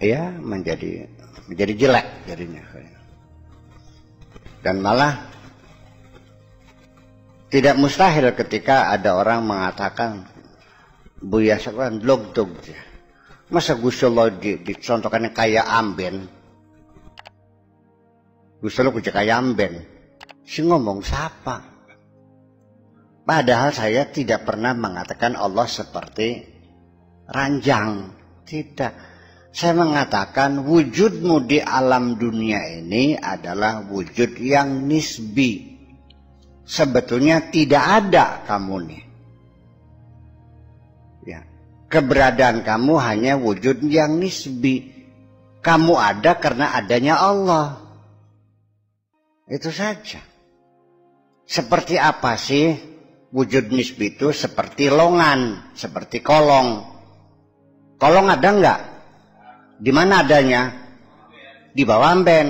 ya menjadi jelek jadinya. Dan malah tidak mustahil ketika ada orang mengatakan Buya Sakwan logdog, masa Gusti Allah dicontohkannya kayak amben, Gusti Allah kucek kayak amben, si ngomong siapa? Padahal saya tidak pernah mengatakan Allah seperti ranjang. Tidak. Saya mengatakan wujudmu di alam dunia ini adalah wujud yang nisbi. sebetulnya tidak ada kamu nih. Ya. Keberadaan kamu hanya wujud yang nisbi. Kamu ada karena adanya Allah. Itu saja. Seperti apa sih wujud nisbi itu? Seperti longan, seperti kolong. Kolong ada enggak? Di mana adanya? Di bawah amben.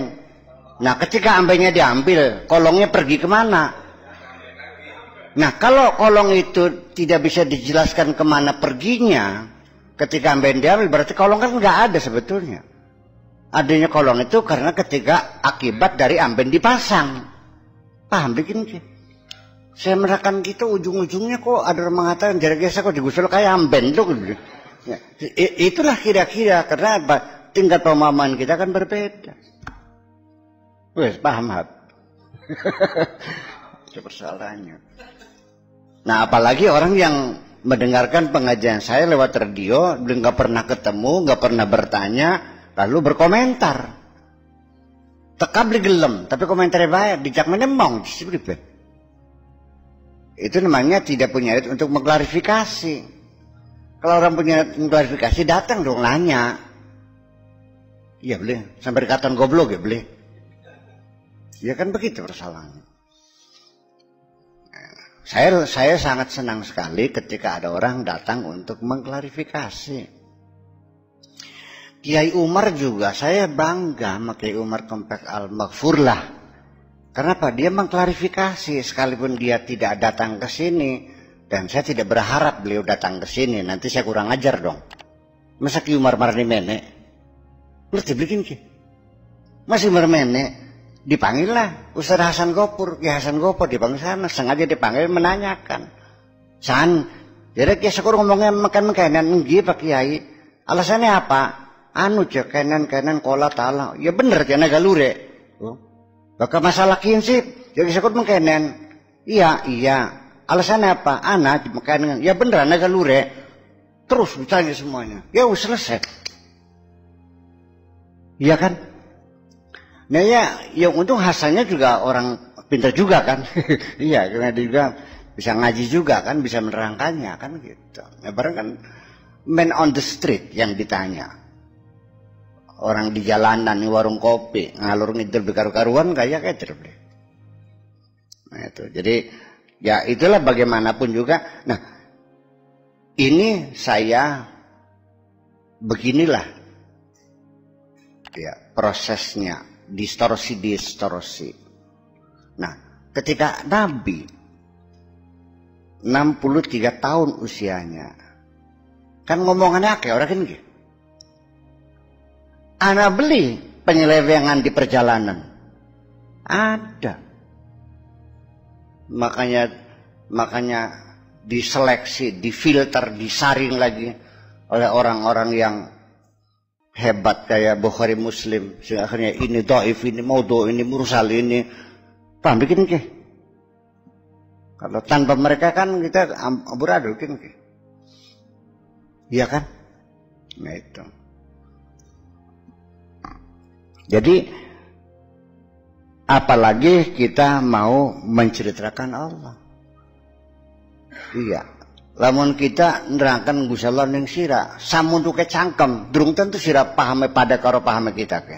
Nah, ketika ambennya diambil, kolongnya pergi kemana? Nah, kalau kolong itu tidak bisa dijelaskan kemana perginya, ketika amben diambil, berarti kolong kan enggak ada sebetulnya. Adanya kolong itu karena ketika akibat dari amben dipasang. Paham bikin sih? Saya merasakan gitu ujung-ujungnya kok ada orang mengatakan jarak biasa kok digusur kayak amben tuh. Ya, itulah kira-kira karena apa? Tingkat pemahaman kita kan berbeda. Wes paham hab? Itu persoalannya. Nah, apalagi orang yang mendengarkan pengajian saya lewat radio, belum nggak pernah ketemu, nggak pernah bertanya. Lalu berkomentar. Teka beli gelem, tapi komentarnya baik, dijak menemong. Itu namanya tidak punya itu untuk mengklarifikasi. Kalau orang punya mengklarifikasi, datang dong nanya. Iya boleh, sampai dikatakan goblok ya boleh. Ya kan begitu persoalannya. Saya sangat senang sekali ketika ada orang datang untuk mengklarifikasi. Kiai Umar juga saya bangga sama Kiai Umar Komplek Al-Maghfur lah. Kenapa? Dia mengklarifikasi sekalipun dia tidak datang ke sini dan saya tidak berharap beliau datang ke sini. Nanti saya kurang ajar dong. Masa Kiai Umar marni menek? Ngerti bikin ki? Masih menek dipanggil lah Ustaz Hasan Gopur, Kiai Hasan Gopur dipanggil sana, sengaja dipanggil menanyakan. San, jadi Kiai Syukur ngomongnya makan makanan nggih Pak Kiai. Alasannya apa? Anu cek kanan kola tala. Ya bener jangan galure. Oh. Bakal masalah kinsip. Jadi sekut mengkanan. Iya. Alasannya apa? Anak makanan. Ya bener anak galure. Terus ditanya semuanya. Ya wis selesai. Iya kan? Nah ya, yang untung Hasannya juga orang pintar juga kan. Iya, karena dia juga bisa ngaji juga kan, bisa menerangkannya kan gitu. Nah, barang kan man on the street yang ditanya. Orang di jalanan, di warung kopi, ngalur ngidul bekaru-karuan kayak terus. Nah itu, jadi ya itulah bagaimanapun juga. Nah ini saya beginilah ya prosesnya, distorsi. Nah ketika Nabi 63 tahun usianya, kan ngomongannya kayak orang ini. Anak beli penyelewengan di perjalanan. Ada. Makanya diseleksi, difilter, disaring lagi oleh orang-orang yang hebat kayak Bukhari Muslim. Sehingga akhirnya ini dhaif, ini maudhu, ini mursal, ini. Paham bikin ke? Kalau tanpa mereka kan kita amburadul kan ke? Iya kan? Nah itu. Jadi apalagi kita mau menceritakan Allah. Iya. Lamun kita nerangkan Gusti Allah ning sira, samun tuke cangkem, durung tentu sira paham pada karo paham kita ke.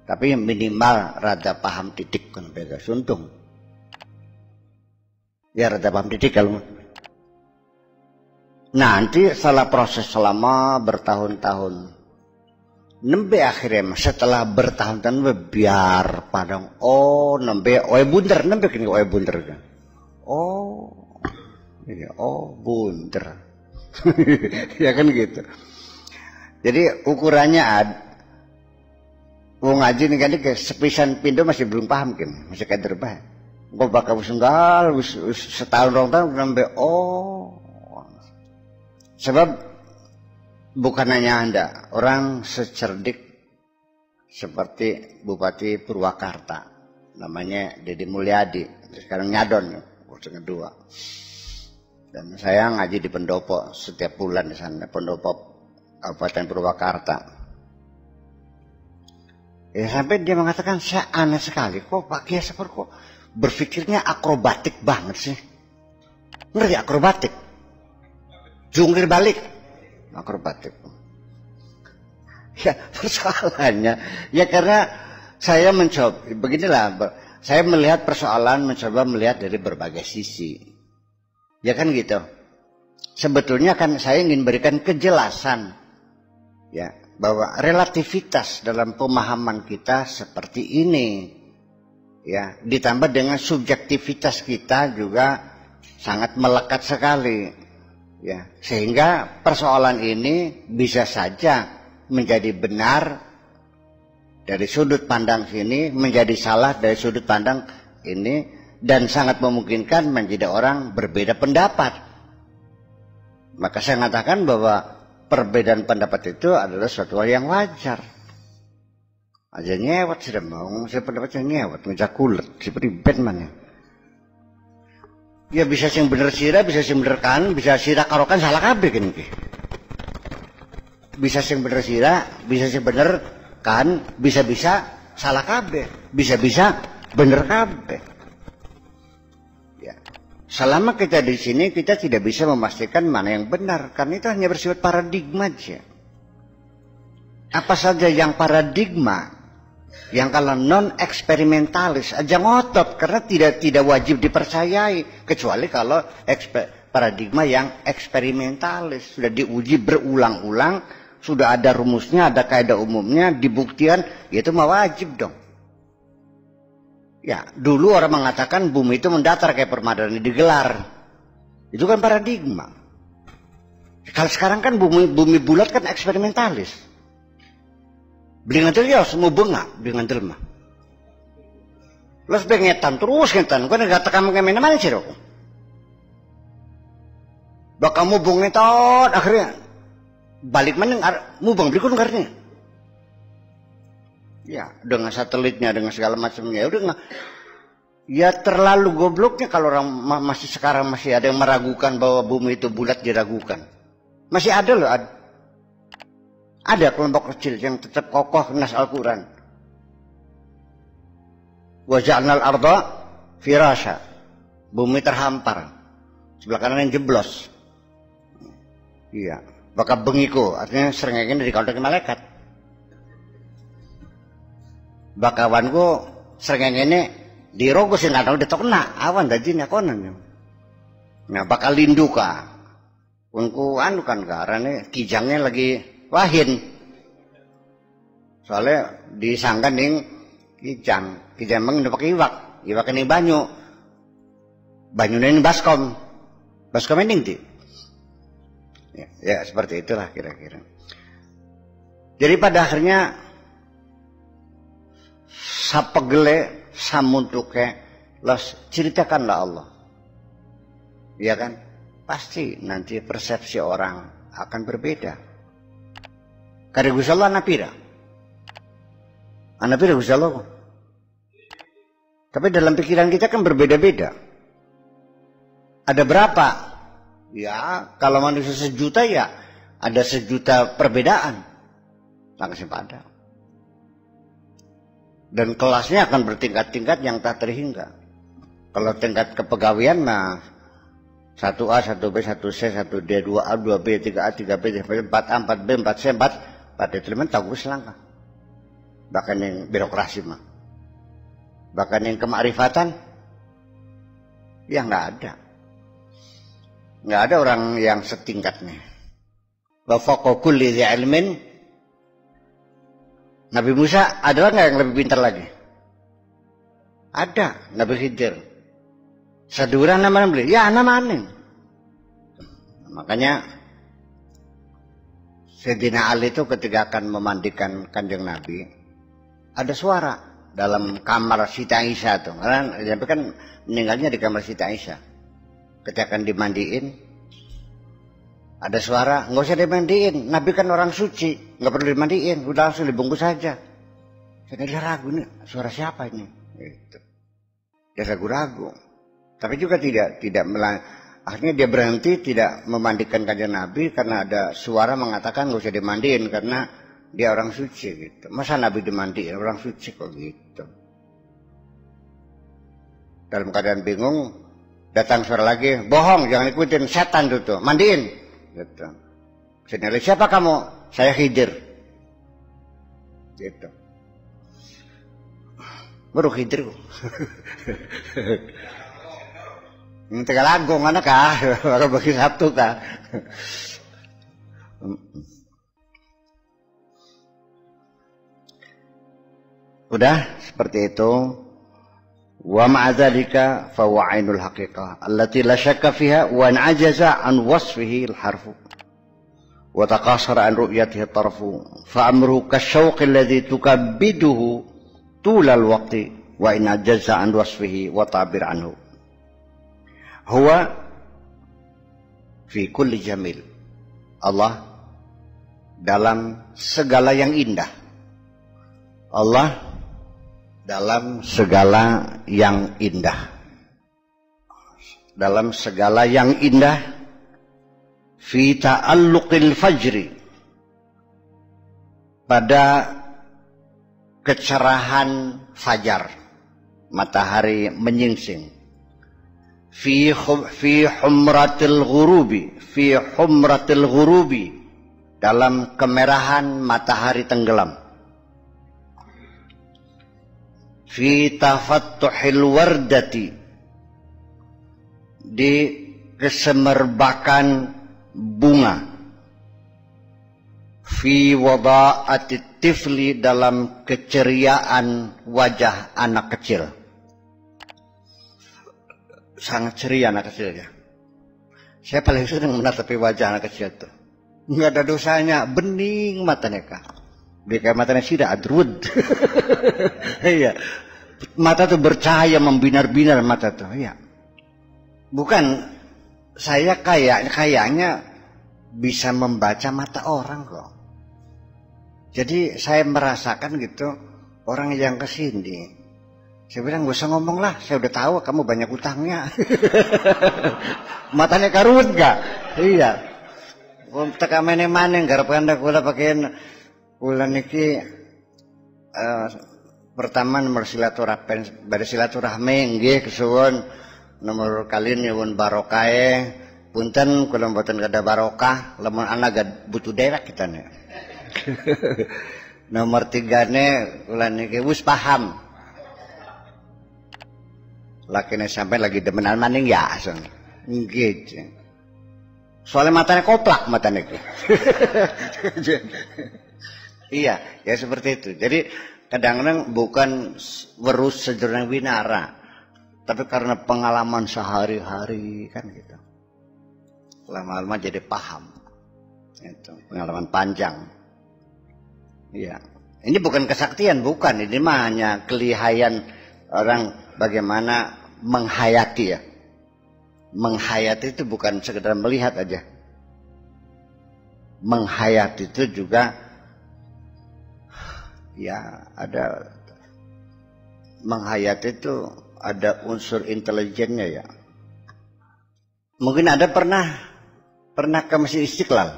Tapi minimal rada paham titik kan beda suntung. Ya rada paham titik kalau. Nanti setelah proses selama bertahun-tahun. Nembe akhirnya setelah bertahun-tahun biar padang nembe bunter nembe kini bunter kan iya bunter ya kan gitu. Jadi ukurannya wong ngaji nih kan ke sepisan pindo masih belum paham kan masih kayak terbah kok bakal senggal setahun rong tahun nembe sebab bukan hanya Anda, orang secerdik seperti Bupati Purwakarta, namanya Deddy Mulyadi, sekarang nyadon, kursi kedua. Dan saya ngaji di pendopo setiap bulan di sana, pendopo Kabupaten Purwakarta. Ya sampai dia mengatakan saya aneh sekali, kok Pak Kiai seperti kok berpikirnya akrobatik banget sih. Ngerti akrobatik? Jungkir balik. Akrobatik. Ya persoalannya, ya karena saya mencoba, beginilah, saya melihat persoalan, mencoba melihat dari berbagai sisi. Ya kan gitu. Sebetulnya kan saya ingin berikan kejelasan. Ya, bahwa relativitas dalam pemahaman kita seperti ini. Ya, ditambah dengan subjektivitas kita juga sangat melekat sekali. Ya, sehingga persoalan ini bisa saja menjadi benar dari sudut pandang sini, menjadi salah dari sudut pandang ini, dan sangat memungkinkan menjadi orang berbeda pendapat. Maka saya mengatakan bahwa perbedaan pendapat itu adalah suatu hal yang wajar. Aja nyewat sudah mau, saya pendapatnya nyewat, ngejak kulit, seperti Batman ya. Ya bisa sing bener sira, bisa sing bener kan, bisa sira karokan salah kabeh kan iki. Bisa sing bener sira, bisa sing bener kan, bisa-bisa salah kabeh, bisa-bisa bener kabeh. Ya. Selama kita di sini kita tidak bisa memastikan mana yang benar, karena itu hanya bersifat paradigma aja. Apa saja yang paradigma, yang kalau non eksperimentalis aja ngotot, karena tidak wajib dipercayai, kecuali kalau paradigma yang eksperimentalis sudah diuji berulang-ulang, sudah ada rumusnya, ada kaidah umumnya, dibuktikan, itu mah wajib dong. Ya, dulu orang mengatakan bumi itu mendatar kayak permadani digelar. Itu kan paradigma. Kalau sekarang kan bumi bulat kan eksperimentalis. Beli ngantil ya semua bengak, beli ngantil mah. Los bengetan terus ngetan, kan enggak tekan mengemen mana sih rok. Bak kamu bungetot akhirnya balik mana mubang berikut karena. Ya, dengan satelitnya, dengan segala macamnya, udah nggak. Ya terlalu gobloknya kalau orang masih sekarang masih ada yang meragukan bahwa bumi itu bulat, diragukan. Masih ada loh, ada kelompok kecil yang tetap kokoh nas Al-Quran. Wa ja'alnal arda firasha, bumi terhampar, sebelah kanan yang jeblos. Iya, bakal bengiku, artinya serengekin dari kontak malaikat. Bakawanku serengenge di rogo sing nggak tahu kena awan dadinya konan. Nah bakal lindu ka, unku anu kan karena kijangnya lagi wahin. Soalnya disangkan ning kijang emang udah pakai iwak ini banyu ini baskom ini di. Ya seperti itulah kira-kira. Jadi pada akhirnya sapegele samuntuke los ceritakanlah Allah. Iya kan? Pasti nanti persepsi orang akan berbeda. Karena Gusti Allah napira. Napira Gusti Allah. Tapi dalam pikiran kita kan berbeda-beda. Ada berapa? Ya, kalau manusia 1 juta ya ada 1 juta perbedaan. Langsung pada. Dan kelasnya akan bertingkat-tingkat yang tak terhingga. Kalau tingkat kepegawaian mah 1A, 1B, 1C, 1D, 2A, 2B, 3A, 3B, 4A, 4B, 4C, 4 detrimen tahu selangkah. Bahkan yang birokrasi mah. Bahkan yang kemarifatan ya nggak ada. Nggak ada orang yang setingkatnya. Wa fawqa kulli dzi ilmin. Nabi Musa adalah nggak yang lebih pintar lagi? Ada. Nabi Khidir. Sadura namanya beli. Ya namanya. Makanya Sayyidina Ali itu ketika akan memandikan kanjeng Nabi, ada suara dalam kamar Siti Aisyah tuh. Karena Nabi kan meninggalnya di kamar Siti Aisyah. Ketika akan dimandiin, ada suara, nggak usah dimandiin. Nabi kan orang suci, nggak perlu dimandiin, udah langsung dibungkus saja. Saya ragu nih, suara siapa ini? Gitu. Dia ragu-ragu. Tapi juga tidak akhirnya dia berhenti tidak memandikan kanjeng Nabi karena ada suara mengatakan nggak usah dimandiin karena dia orang suci gitu. Masa Nabi dimandiin orang suci kok gitu? Dalam keadaan bingung, datang suara lagi, bohong, jangan ikutin, setan tuh, mandiin. Gitu. Senilai, siapa kamu? Saya Khidir. Gitu. Baru Khidir. Ini Tegalago, mana kah? Baru bagi Sabtu kah? Udah seperti itu. Wa ma'a dzalika fa huwa 'ainul haqiqah allati la syakka fiha wa ajaza an wasfihi al-harfu wa taqasara an ru'yatihi at-tarfu fa amruhu kasyauq alladhi tukabbiduhu tul al-waqti wa in ajaza an wasfihi wa ta'bir anhu huwa fi kulli jamil. Allah dalam segala yang indah. Allah dalam segala yang indah. Dalam segala yang indah. Fi ta'alluqil fajri. Pada kecerahan fajar. Matahari menyingsing. Fi humratil ghurubi. Fi humratil ghurubi. Dalam kemerahan matahari tenggelam. Fi tafattuhil wardati. Di kesemerbakan bunga. Fi wada'atit tifli. Dalam keceriaan wajah anak kecil. Sangat ceria anak kecil ya. Saya paling senang menatapi wajah anak kecil itu. Nggak ada dosanya, bening matanya kak. Dia kayak matanya sida adrud. Iya. Mata tuh bercahaya, membinar-binar mata tuh. Iya. Bukan saya kayaknya bisa membaca mata orang kok. Jadi saya merasakan gitu orang yang kesini. Saya bilang gak usah ngomong lah, saya udah tahu kamu banyak utangnya. Matanya karut gak? Iya. Teka mene-mane garap kanda kula pakein kula niki pertama nomor silaturahmi pada silaturahmi nggih kesuwun nomor kali nyuwun barokahe punten kula mboten kada barokah lamun ana gak butuh derek kita nih. Nomor 3 ne kula niki wis paham. Lakine sampai lagi demenan maning ya aseng. Nggih. Soalnya matanya koplak matanya niki. Iya, ya seperti itu. Jadi kadang-kadang bukan werus sejroning winara, tapi karena pengalaman sehari-hari kan gitu. Lama-lama jadi paham. Itu pengalaman panjang. Iya. Ini bukan kesaktian, bukan. Ini mah hanya kelihayan orang bagaimana menghayati ya. Menghayati itu bukan sekedar melihat aja. Menghayati itu juga ya ada menghayati itu ada unsur intelijennya ya. Mungkin ada pernah ke Masjid Istiqlal.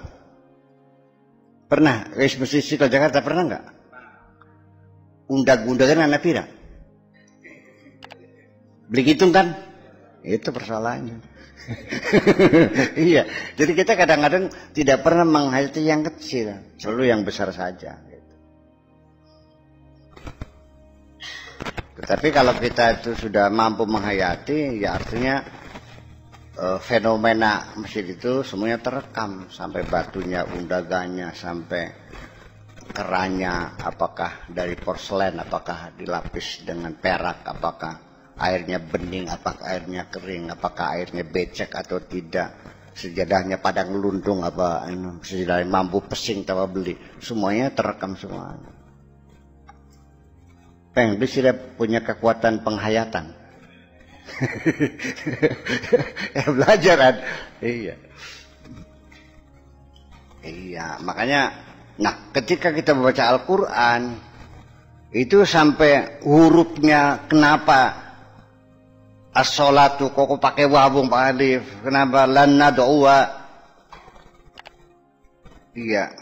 Pernah ke Masjid Istiqlal Jakarta pernah nggak? Undag-undagan anak pira? Beli hitung kan? Itu persoalannya. Iya. Jadi kita kadang-kadang tidak pernah menghayati yang kecil, selalu yang besar saja. Tetapi kalau kita itu sudah mampu menghayati, ya artinya fenomena masjid itu semuanya terekam. Sampai batunya, undagannya, sampai kerannya, apakah dari porselen, apakah dilapis dengan perak, apakah airnya bening, apakah airnya kering, apakah airnya becek atau tidak. Sejadahnya padang lundung, apa sejadah mampu pesing, tawa beli. Semuanya terekam semua. Peng, dia punya kekuatan penghayatan. Ya belajar kan? Iya. Iya, makanya nah ketika kita membaca Al-Qur'an itu sampai hurufnya kenapa as-sholatu kok pakai wawung Pak Alif, kenapa lan nad'uwa? Iya.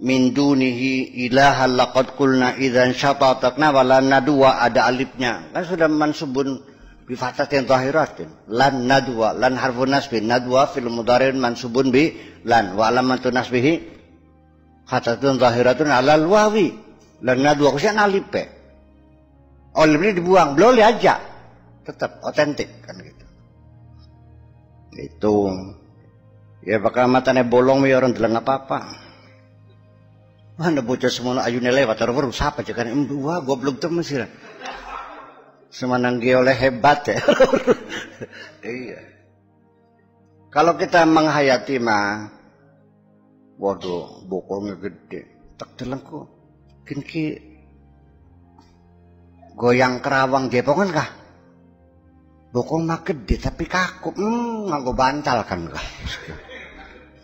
min dunihi ilahan laqad qulna idzan syatatatna wa lan nadwa, ada alifnya. Kan sudah mansubun bi fathatin zahiratin. Lan nadwa, lan harfun nasbin, nadwa fil mudhari' mansubun bi lan wa alamatun nasbihi fathatun zahiratun alal wawi. Lan nadwa kusian alif. Alifnya dibuang, boleh aja. Tetap otentik kan gitu. Itu ya bakal matanya bolong ya orang bilang apa-apa. Mana bocah semua ayunya lewat terus siapa aja kan wah goblok tuh mesir. Semanang dia oleh hebat ya. Iya. Kalau kita menghayati mah waduh bokongnya gede. Tak telengku. Kinki goyang kerawang jepongan kah? Bokong mah gede tapi kaku. Nganggo bantal kan kah?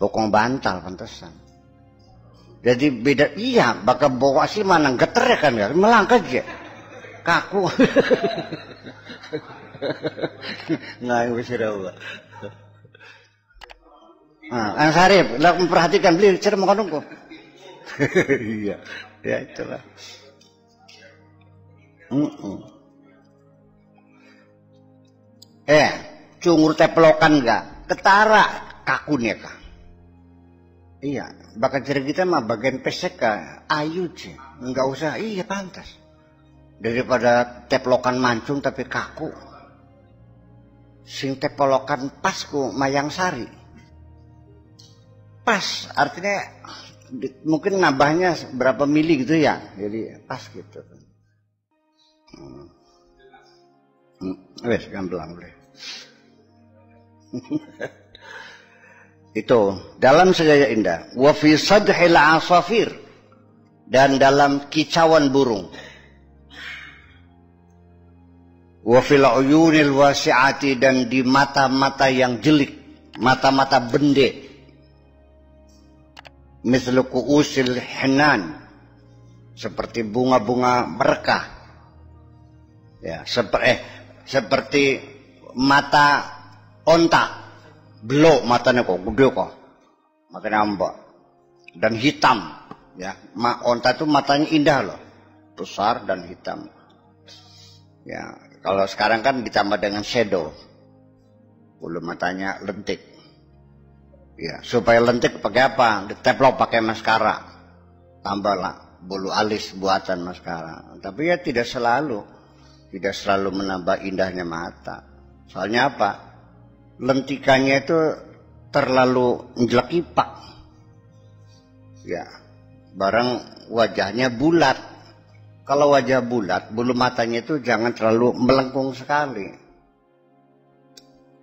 Bokong bantal pantesan. Jadi beda iya, bakal bawa asli mana geter ya kan ya, melangkah aja. Kaku. Nggak bisa dawa. Ang Sarip, lah memperhatikan beli cerita mau nunggu. Iya, ya itulah. Cungur teplokan enggak? Ketara kakunya kah? Iya, bakal cerita kita mah bagian pesek kah? Ayu sih, enggak usah. Iya pantas. Daripada teplokan mancung tapi kaku. Sing teplokan pas ku mayang sari. Pas, artinya mungkin nambahnya berapa mili gitu ya. Jadi pas gitu. Wes gamblang boleh. Itu dalam segaya indah wa fi sadhil asafir, dan dalam kicauan burung, wa fil uyunil wasi'ati, dan di mata-mata yang jelik, mata-mata bende, mislu kuusil hinan, seperti bunga-bunga merekah ya, seperti mata onta. Belok matanya kok gede kok, matanya ambak dan hitam ya. Onta itu matanya indah loh, besar dan hitam ya. Kalau sekarang kan ditambah dengan shadow, bulu matanya lentik ya. Supaya lentik pakai apa? Diteplok pakai maskara, tambahlah bulu alis buatan maskara. Tapi ya tidak selalu menambah indahnya mata. Soalnya apa? Lentikannya itu terlalu njlekipak ya, barang wajahnya bulat. Kalau wajah bulat, bulu matanya itu jangan terlalu melengkung sekali.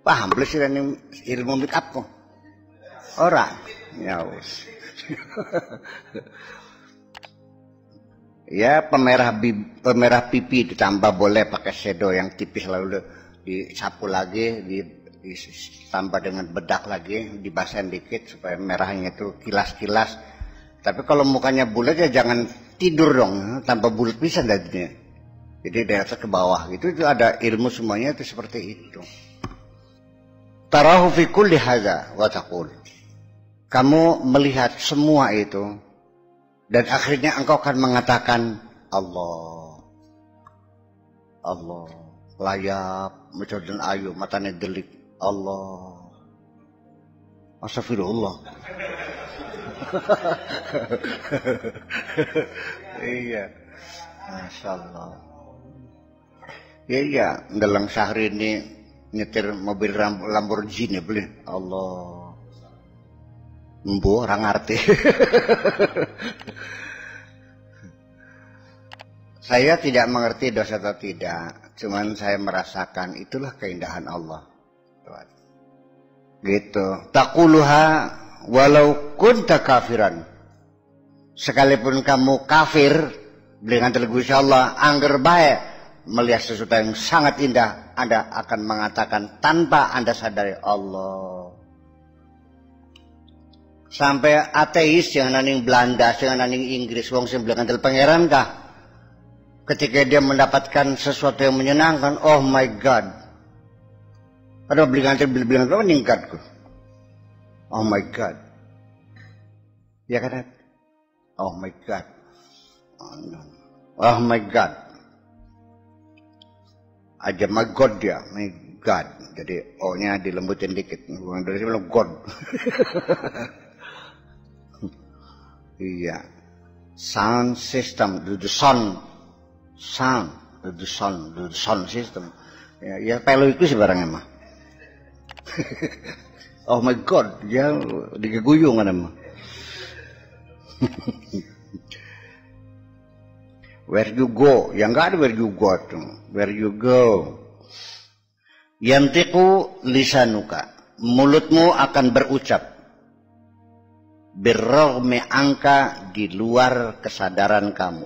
Paham belum sih ilmu make up kok? Ora ya wis. Ya pemerah pipi ditambah boleh pakai shadow yang tipis, lalu disapu lagi, ditambah dengan bedak lagi, dibasahin dikit supaya merahnya itu kilas-kilas. Tapi kalau mukanya bulat ya jangan tidur dong, tambah bulat bisa dadinya. Jadi dari atas ke bawah gitu, itu ada ilmu semuanya itu seperti itu. Tarahu fi kulli hadza wa taqul. Kamu melihat semua itu dan akhirnya engkau akan mengatakan Allah. Allah layap, macam dan ayu, matanya delik. Allah, astagfirullah. Iya, masya Allah. Iya, dalam sehari ini nyetir mobil Lamborghini beli. Allah, mbu orang arti. Saya tidak mengerti dosa atau tidak, cuman saya merasakan itulah keindahan Allah. Gitu. Taquluha walau kunta kafiran. Sekalipun kamu kafir dengan telugu Allah, angger bae melihat sesuatu yang sangat indah, Anda akan mengatakan tanpa Anda sadari Allah. Sampai ateis yang naning Belanda, yang naning Inggris, wong sing bilang andel pangeran kah? Ketika dia mendapatkan sesuatu yang menyenangkan, oh my God. Ada bilang apa meningkatku. Oh my God. Ya kan? Oh my God. Oh my God. Aja my God dia, my God. Jadi O-nya dilembutin dikit. Dari sini bilang God. Iya. Sound system, the sound system. Ya pelu itu sih barangnya mah. Oh my God, dia digeguyung kan mah. Where you go, yang enggak ada where you go tuh. Where you go. Yantiqu lisanuka, mulutmu akan berucap. Birrogmi angka, di luar kesadaran kamu.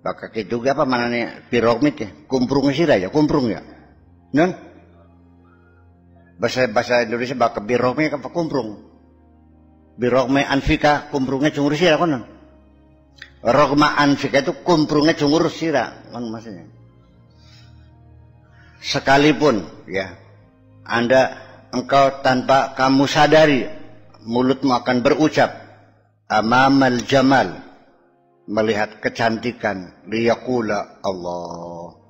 Baka juga apa mananya birrogmi ya? Kumprung sira ya, kumprung ya. Non? Bahasa Indonesia baka birrogmi apa kumprung? Birrogmi anfika, kumprungnya cungur sira konon. Rogma anfika itu kumprungnya cungur sira, kan maksudnya. Sekalipun ya, engkau tanpa kamu sadari, mulutmu akan berucap amamal jamal, melihat kecantikan, liyaqula Allah.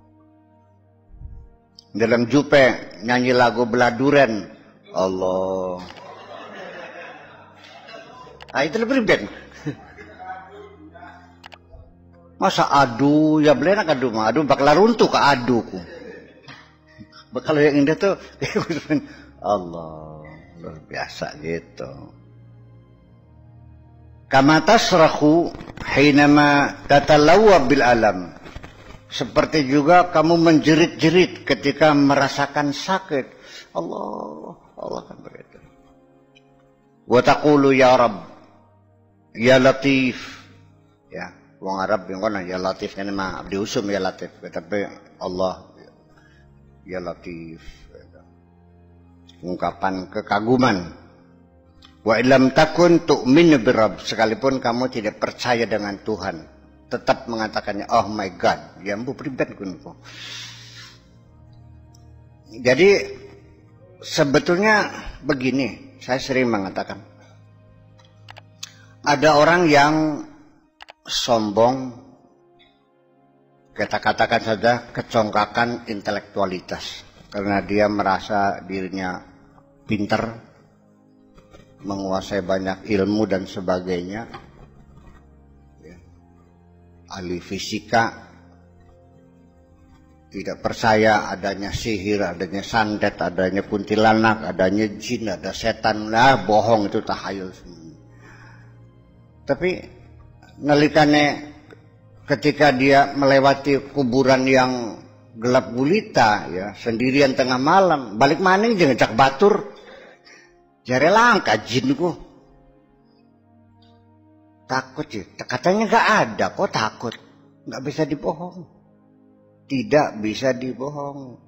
Dalam Jupe nyanyi lagu Beladuren Allah. Ah itu lebih ribet. Masa adu ya belenak adu mah, adu bakal runtuh ke aduku. Kalau yang indah tuh Allah luar biasa gitu. Kama tasrahu hinama tatalawwa bil alam. Seperti juga kamu menjerit-jerit ketika merasakan sakit. Allah kan begitu. Wa taqulu ya Rabb, ya Latif. Ya, wong Arab yang kono ya Latif kan mah abdi usum ya Latif, tapi Allah ya Latif. Ungkapan kekaguman. Wa illam takun tu'minu birabb, sekalipun kamu tidak percaya dengan Tuhan, tetap mengatakannya oh my God, ya mbu pribadi kunpo. Jadi sebetulnya begini, saya sering mengatakan ada orang yang sombong, kita katakan saja kecongkakan intelektualitas, karena dia merasa dirinya pinter, menguasai banyak ilmu dan sebagainya, ya. Ahli fisika, tidak percaya adanya sihir, adanya santet, adanya kuntilanak, adanya jin, ada setan, lah bohong itu tahayul semua. Tapi nalikane ketika dia melewati kuburan yang gelap gulita, ya sendirian tengah malam, balik maning jangan cak batur, jare langka jinku. Takut ya, katanya nggak ada, kok takut, nggak bisa dibohong, tidak bisa dibohong.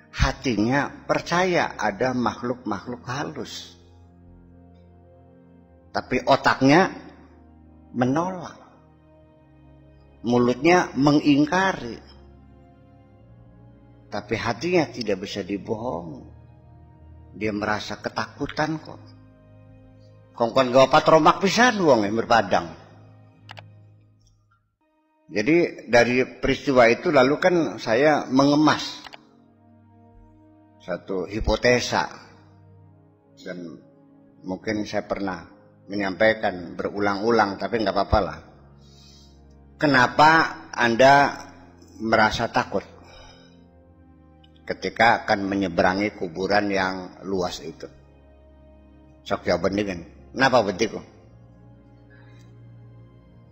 Hatinya percaya ada makhluk-makhluk halus, tapi otaknya menolak, mulutnya mengingkari, tapi hatinya tidak bisa dibohong. Dia merasa ketakutan kok. Kongkon gawa patromak pisan wong yang berpadang. Jadi dari peristiwa itu lalu kan saya mengemas satu hipotesa, dan mungkin saya pernah menyampaikan berulang-ulang, tapi nggak apa-apa lah. Kenapa Anda merasa takut ketika akan menyeberangi kuburan yang luas itu? Sok jawaban dengan, kenapa betiku?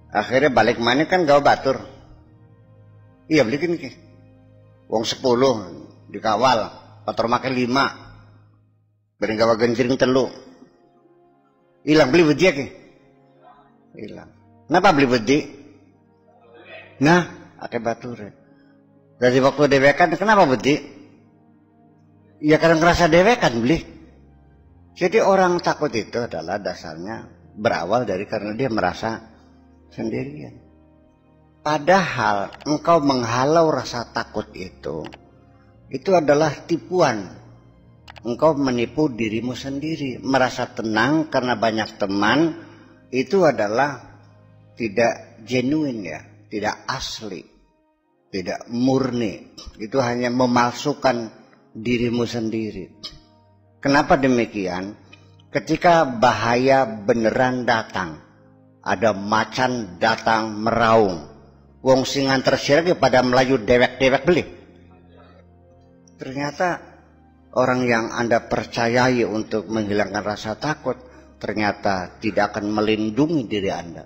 Akhirnya balik mana kan gawa batur. Iya belikin ki. Wong 10 dikawal, pator makan 5. Bering gawa genjring 3. Hilang beli bedi ki. Hilang. Kenapa beli bedi? Nah, akeh batur. Dari waktu dewekan kenapa bedi? Ya kadang ngerasa dewekan beli. Jadi orang takut itu adalah dasarnya berawal dari karena dia merasa sendirian. Padahal engkau menghalau rasa takut itu adalah tipuan. Engkau menipu dirimu sendiri, merasa tenang karena banyak teman, itu adalah tidak genuine ya, tidak asli, tidak murni. Itu hanya memalsukan dirimu sendiri. Kenapa demikian? Ketika bahaya beneran datang, ada macan datang meraung, wong singan tersirat pada melayu dewek-dewek beli. Ternyata orang yang Anda percayai untuk menghilangkan rasa takut ternyata tidak akan melindungi diri Anda.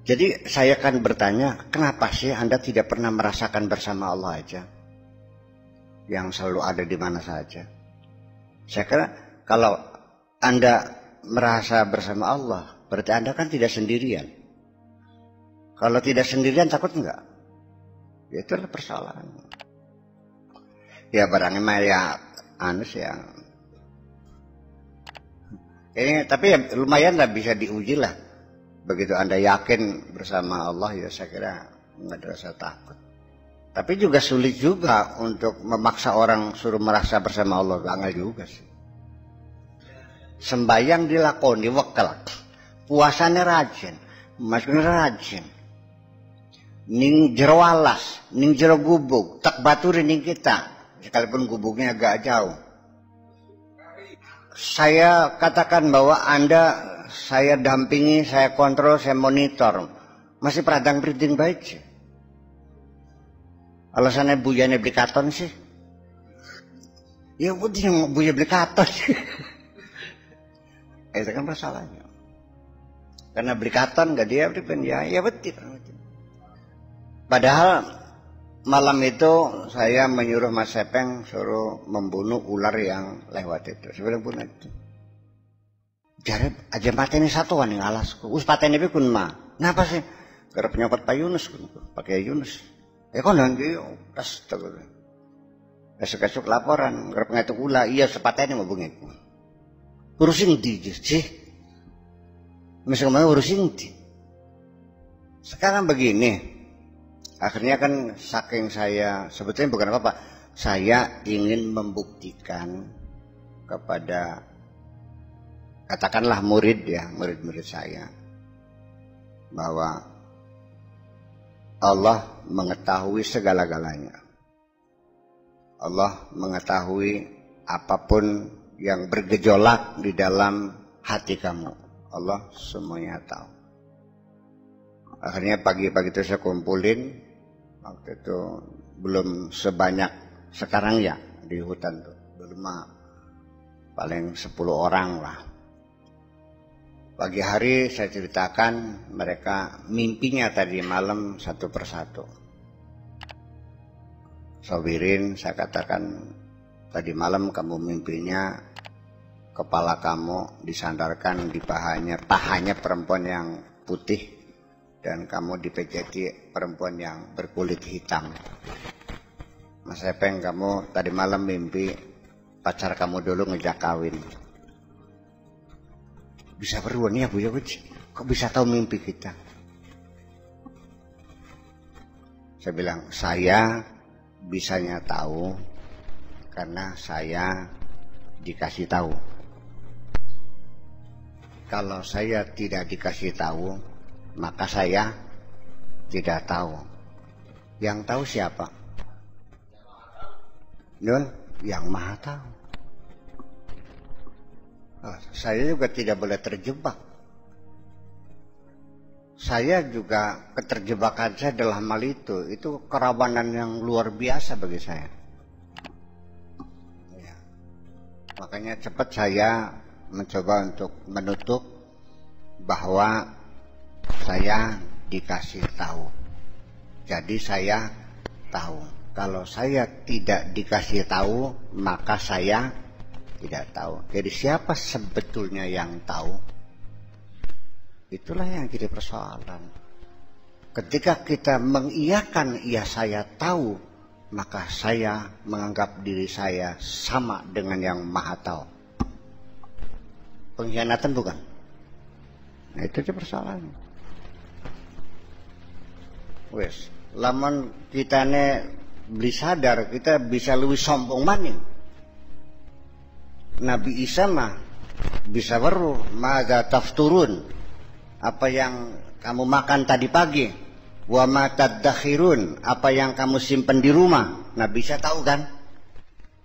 Jadi saya akan bertanya, kenapa sih Anda tidak pernah merasakan bersama Allah aja, yang selalu ada di mana saja? Saya kira kalau Anda merasa bersama Allah, berarti Anda kan tidak sendirian. Kalau tidak sendirian takut enggak? Ya itulah persoalan. Ya barangnya mah ya anus yang tapi ya lumayan lah, bisa diuji lah. Begitu Anda yakin bersama Allah, ya saya kira nggak ada rasa takut. Tapi juga sulit juga untuk memaksa orang suruh merasa bersama Allah, angel juga sih. Sembayang dilakoni wakal, puasanya rajin, masuknya rajin. Ning jero alas, ning jero gubuk, tak baturi ning kita, sekalipun gubuknya agak jauh. Saya katakan bahwa Anda, saya dampingi, saya kontrol, saya monitor, masih pradang printing baik sih. Alasannya buyanya beli karton sih. Ya udah buya beli karton sih. Itu kan masalahnya. Karena beli karton gak dia beli ya betul. Padahal malam itu saya menyuruh Mas Sepeng suruh membunuh ular yang lewat itu. Saya bilang bunuh itu. Jadi aja pateni satuan yang alasku. Us pateni pun mah. Kenapa sih? Karena penyokot Pak Yunus, pakai Yunus. Ya kok nanti tas tuh. Esok-esok laporan karena pengetuk ula iya sepateni mau bengiku. Urusin di sih. Misalnya urusin di. Sekarang begini. Akhirnya kan saking saya, sebetulnya bukan apa-apa, saya ingin membuktikan kepada, katakanlah murid ya, murid-murid saya, bahwa Allah mengetahui segala-galanya. Allah mengetahui apapun yang bergejolak di dalam hati kamu. Allah semuanya tahu. Akhirnya pagi-pagi itu saya kumpulin. Waktu itu belum sebanyak sekarang ya di hutan tuh. Belum paling 10 orang lah. Pagi hari saya ceritakan mereka mimpinya tadi malam satu persatu. Sawirin saya katakan tadi malam kamu mimpinya kepala kamu disandarkan di pahanya perempuan yang putih. Dan kamu dipejeti perempuan yang berkulit hitam. Mas Epeng, kamu tadi malam mimpi pacar kamu dulu ngejak kawin. Bisa beruan ya Bu ya, kok bisa tahu mimpi kita? Saya bilang, saya bisanya tahu karena saya dikasih tahu. Kalau saya tidak dikasih tahu, maka saya tidak tahu. Yang tahu siapa? Nun, yang maha tahu. Saya juga tidak boleh terjebak. Saya juga keterjebakan saya dalam hal itu. Itu kerawanan yang luar biasa bagi saya. Ya. Makanya cepat saya mencoba untuk menutup bahwa saya dikasih tahu. Jadi saya tahu. Kalau saya tidak dikasih tahu, maka saya tidak tahu. Jadi siapa sebetulnya yang tahu? Itulah yang jadi persoalan. Ketika kita mengiyakan iya saya tahu, maka saya menganggap diri saya sama dengan yang maha tahu. Pengkhianatan bukan? Nah itu aja persoalannya. Wes, lamun kita beli sadar kita bisa lebih sombong maning. Nabi Isa mah bisa weruh madza tafturun. apa yang kamu makan tadi pagi. Wa ma tadakhirun, apa yang kamu simpen di rumah. Nabi Isa tahu kan?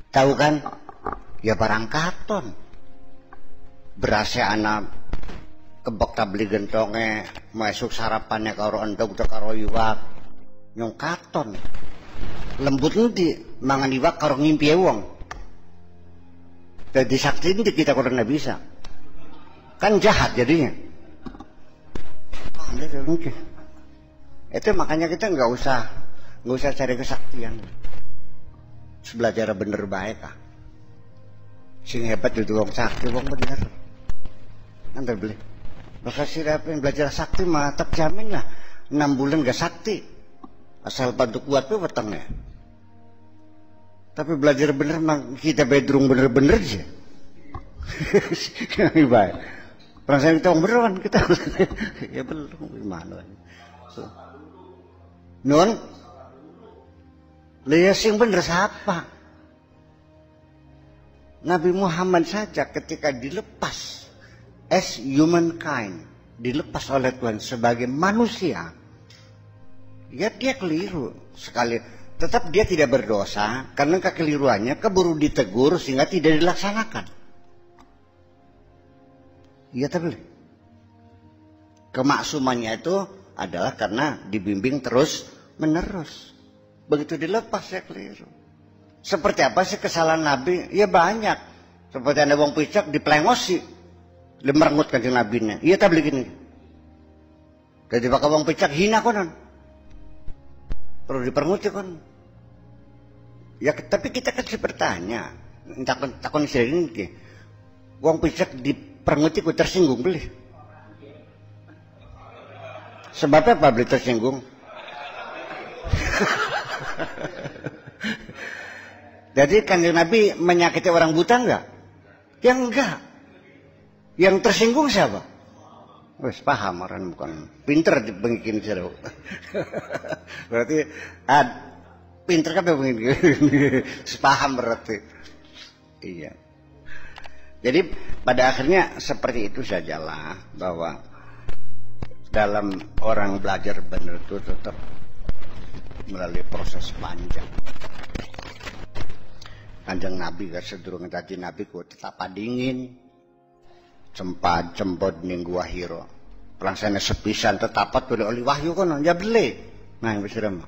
Tahu kan? Ya barang katon. Berasnya anak kebok tabli gentongnya, masuk sarapannya karo endog karo iwak. Nyong katon. Lembut nanti mangan iwak karo ngimpi wong. Jadi sakti ini kita kurang Nabi Isa. Kan jahat jadinya. Itu makanya kita nggak usah cari kesaktian. Belajar bener baik ah. Sing hebat itu wong sakti wong bener. Nanti beli. Bakal siapa yang belajar sakti mah tetap jamin lah 6 bulan gak sakti. Asal bantu kuat tuh wetengnya. Tapi belajar bener mah kita bedroom bener-bener aja. Yang baik. Perasaan kita beneran kita. Ya belum gimana. So. Nun, lihat yang bener siapa? Nabi Muhammad saja ketika dilepas as humankind, dilepas oleh Tuhan sebagai manusia, ya dia keliru sekali. Tetap dia tidak berdosa karena kekeliruannya keburu ditegur sehingga tidak dilaksanakan. Iya tapi kemaksumannya itu adalah karena dibimbing terus menerus. Begitu dilepas ya keliru. Seperti apa sih kesalahan Nabi? Ya banyak. Seperti ada wong picak diplengosi, lemerengut kanjeng Nabinya. Iya tak beli gini. Jadi bakal wong picak hina konon. Perlu diperenguti kon. Ya tapi kita kan bertanya. Takon istilah ini. Wong picak diperenguti ku tersinggung beli. Sebabnya apa beli tersinggung? Jadi kanjeng Nabi menyakiti orang buta enggak? Ya enggak. Yang tersinggung siapa? Wes paham orang bukan pinter bengikin jero. Berarti pinter kan bengikin. Paham berarti. Iya. Jadi pada akhirnya seperti itu sajalah bahwa dalam orang belajar benar itu tetap melalui proses panjang. Kanjeng Nabi kan sedurunge dadi Nabi ku tetap dingin. Cempat cempot ning gua Hira. Pelaksana sepisan tetapat oleh wahyu kono ya beli. Nah wis rem.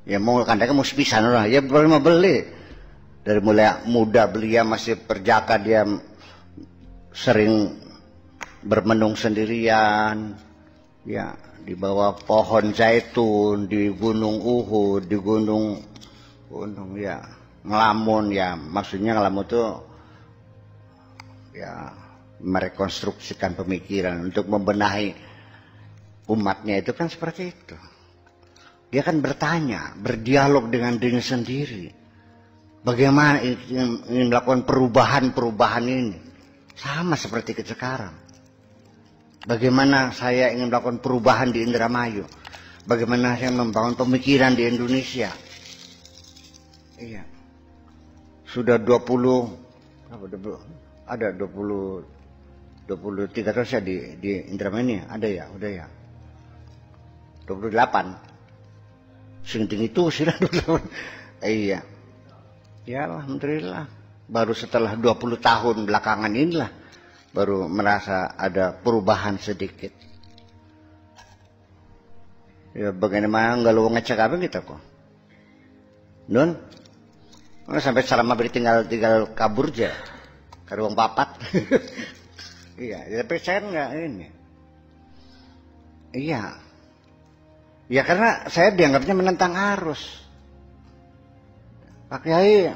Ya mau kandake mau sepisan ora ya beli. Dari mulai muda belia masih perjaka dia sering bermenung sendirian. Ya di bawah pohon zaitun, di gunung Uhud, di gunung ya ngelamun ya, maksudnya ngelamun tuh ya merekonstruksikan pemikiran untuk membenahi umatnya itu kan seperti itu. Dia kan bertanya, berdialog dengan diri sendiri. Bagaimana ingin melakukan perubahan ini? Sama seperti sekarang. Bagaimana saya ingin melakukan perubahan di Indramayu? Bagaimana saya membangun pemikiran di Indonesia? Iya. Sudah 23 terus ya di Indramayu ini ada ya, udah ya. 28. Sing itu sudah 28. Iya. Ya alhamdulillah. Baru setelah 20 tahun belakangan inilah baru merasa ada perubahan sedikit. Ya bagaimana enggak lu ngecek apa kita kok. Nun sampai selama beri tinggal kabur aja ke ruang papat. Iya, tapi saya enggak ini. Iya. Ya karena saya dianggapnya menentang arus. Pak Kiai,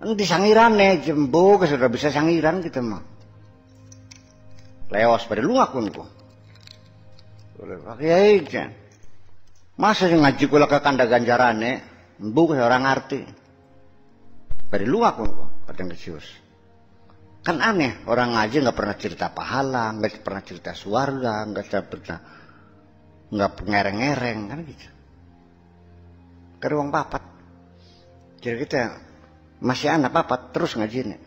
di sangiran nih jembo, sudah bisa sangiran gitu mah. Leos pada lu ngakun kok. Pak Kiai kan. Masa sih ngaji kula ke kanda ganjarane, embu orang ngerti. Pada lu ngakun kok, kadang kesius. Kan aneh, orang ngaji nggak pernah cerita pahala, nggak pernah cerita surga, nggak ngereng-ngereng kan gitu. Ke ruang papat. Jadi kita masih anak papat terus ngajinya.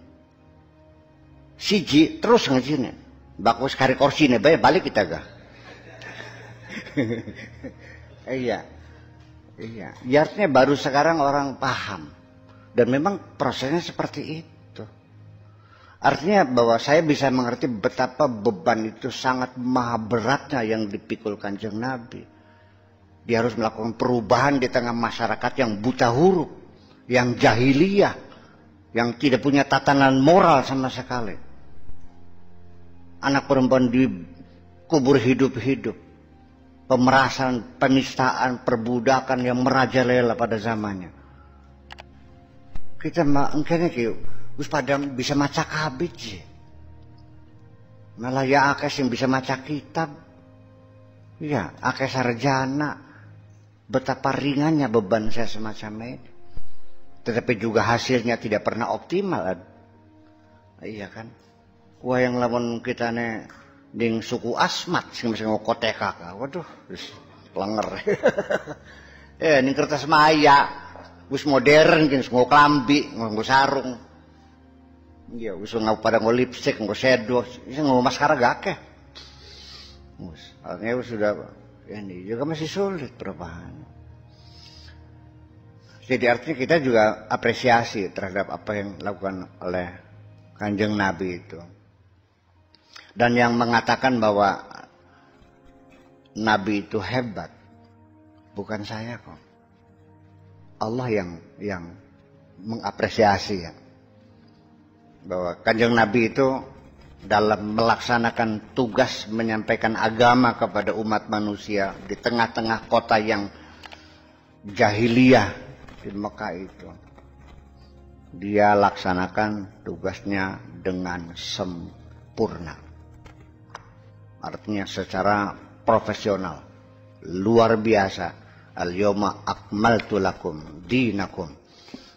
Siji terus ngajinya. Bagus kari kursi nih, balik kita ga. Iya. Iya. Ya, artinya baru sekarang orang paham. Dan memang prosesnya seperti itu. Artinya bahwa saya bisa mengerti betapa beban itu sangat maha beratnya yang dipikul Kanjeng Nabi. Dia harus melakukan perubahan di tengah masyarakat yang buta huruf, yang jahiliyah, yang tidak punya tatanan moral sama sekali. Anak perempuan dikubur hidup-hidup. Pemerasan, penistaan, perbudakan yang merajalela pada zamannya. Kita engkene ki wis pada bisa maca kabeh. Malah ya akeh sing bisa maca kitab. Iya, akeh sarjana. Betapa ringannya beban saya semacam ini. Tetapi juga hasilnya tidak pernah optimal. Iya kan? Wah yang lawan kita nih ding suku Asmat sing mesti ngokoteka. Waduh, wis lenger. Ning kertas maya wis modern kan nggo klambi, nggo sarung. Iya, wis pada nggo lipstick, nggo shadow, sing nggo maskara gak akeh. Wis, artinya wis sudah ini juga masih sulit perubahan. Jadi artinya kita juga apresiasi terhadap apa yang dilakukan oleh Kanjeng Nabi itu. Dan yang mengatakan bahwa Nabi itu hebat, bukan saya kok. Allah yang mengapresiasi ya. Bahwa Kanjeng Nabi itu dalam melaksanakan tugas menyampaikan agama kepada umat manusia di tengah-tengah kota yang jahiliyah di Mekah itu. Dia laksanakan tugasnya dengan sempurna. Artinya secara profesional, luar biasa. Al-yawma akmaltu lakum dinakum.